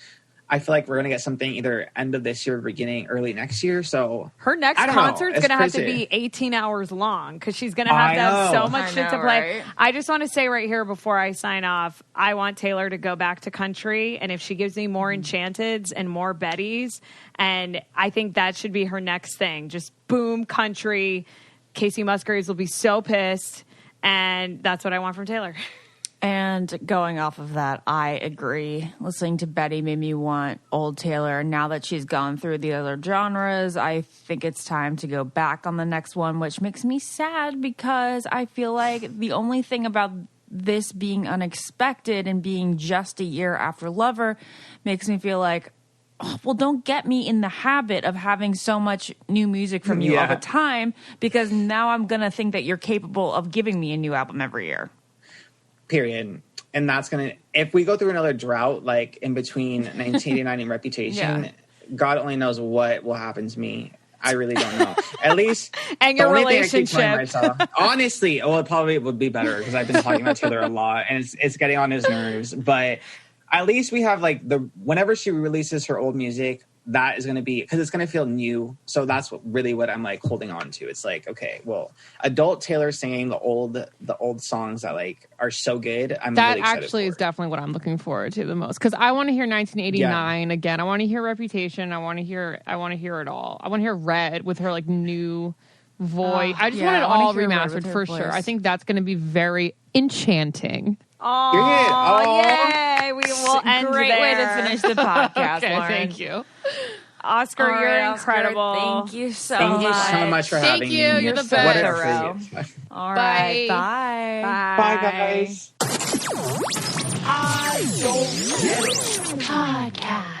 I feel like we're going to get something either end of this year, beginning early next year. So her next concert's going to have to be 18 hours long because she's going to have so much shit to play. Right? I just want to say right here before I sign off, I want Taylor to go back to country. And if she gives me more Enchanteds and more Bettys, and I think that should be her next thing. Just boom, country. Casey Musgraves will be so pissed. And that's what I want from Taylor. And going off of that, I agree. Listening to Betty made me want old Taylor. Now that she's gone through the other genres, I think it's time to go back on the next one, which makes me sad because I feel like the only thing about this being unexpected and being just a year after Lover makes me feel like, oh, well, don't get me in the habit of having so much new music from you all the time, because now I'm going to think that you're capable of giving me a new album every year. Period. And that's going to, if we go through another drought, like in between 1989 and Reputation, God only knows what will happen to me. I really don't know. At least, and your relationship. Honestly, it probably would be better because I've been talking about Taylor a lot and it's getting on his nerves. But at least we have like whenever she releases her old music, that is going to be, because it's going to feel new. So that's what I'm like holding on to. It's like, okay, well, adult Taylor singing the old songs that like are so good. That really actually is definitely what I'm looking forward to the most, because I want to hear 1989 again. I want to hear Reputation. I want to hear it all. I want to hear Red with her like new voice. I just want it all remastered for sure. I think that's going to be very enchanting. Oh, yay! We will end Great there. way to finish the podcast, okay, Lauren. thank you. Oscar, you're incredible. Oscar, thank you so much. Thank you so much for having me. Thank you. You're the best. All right. Bye. Bye. Bye, guys. I don't get it. Podcast.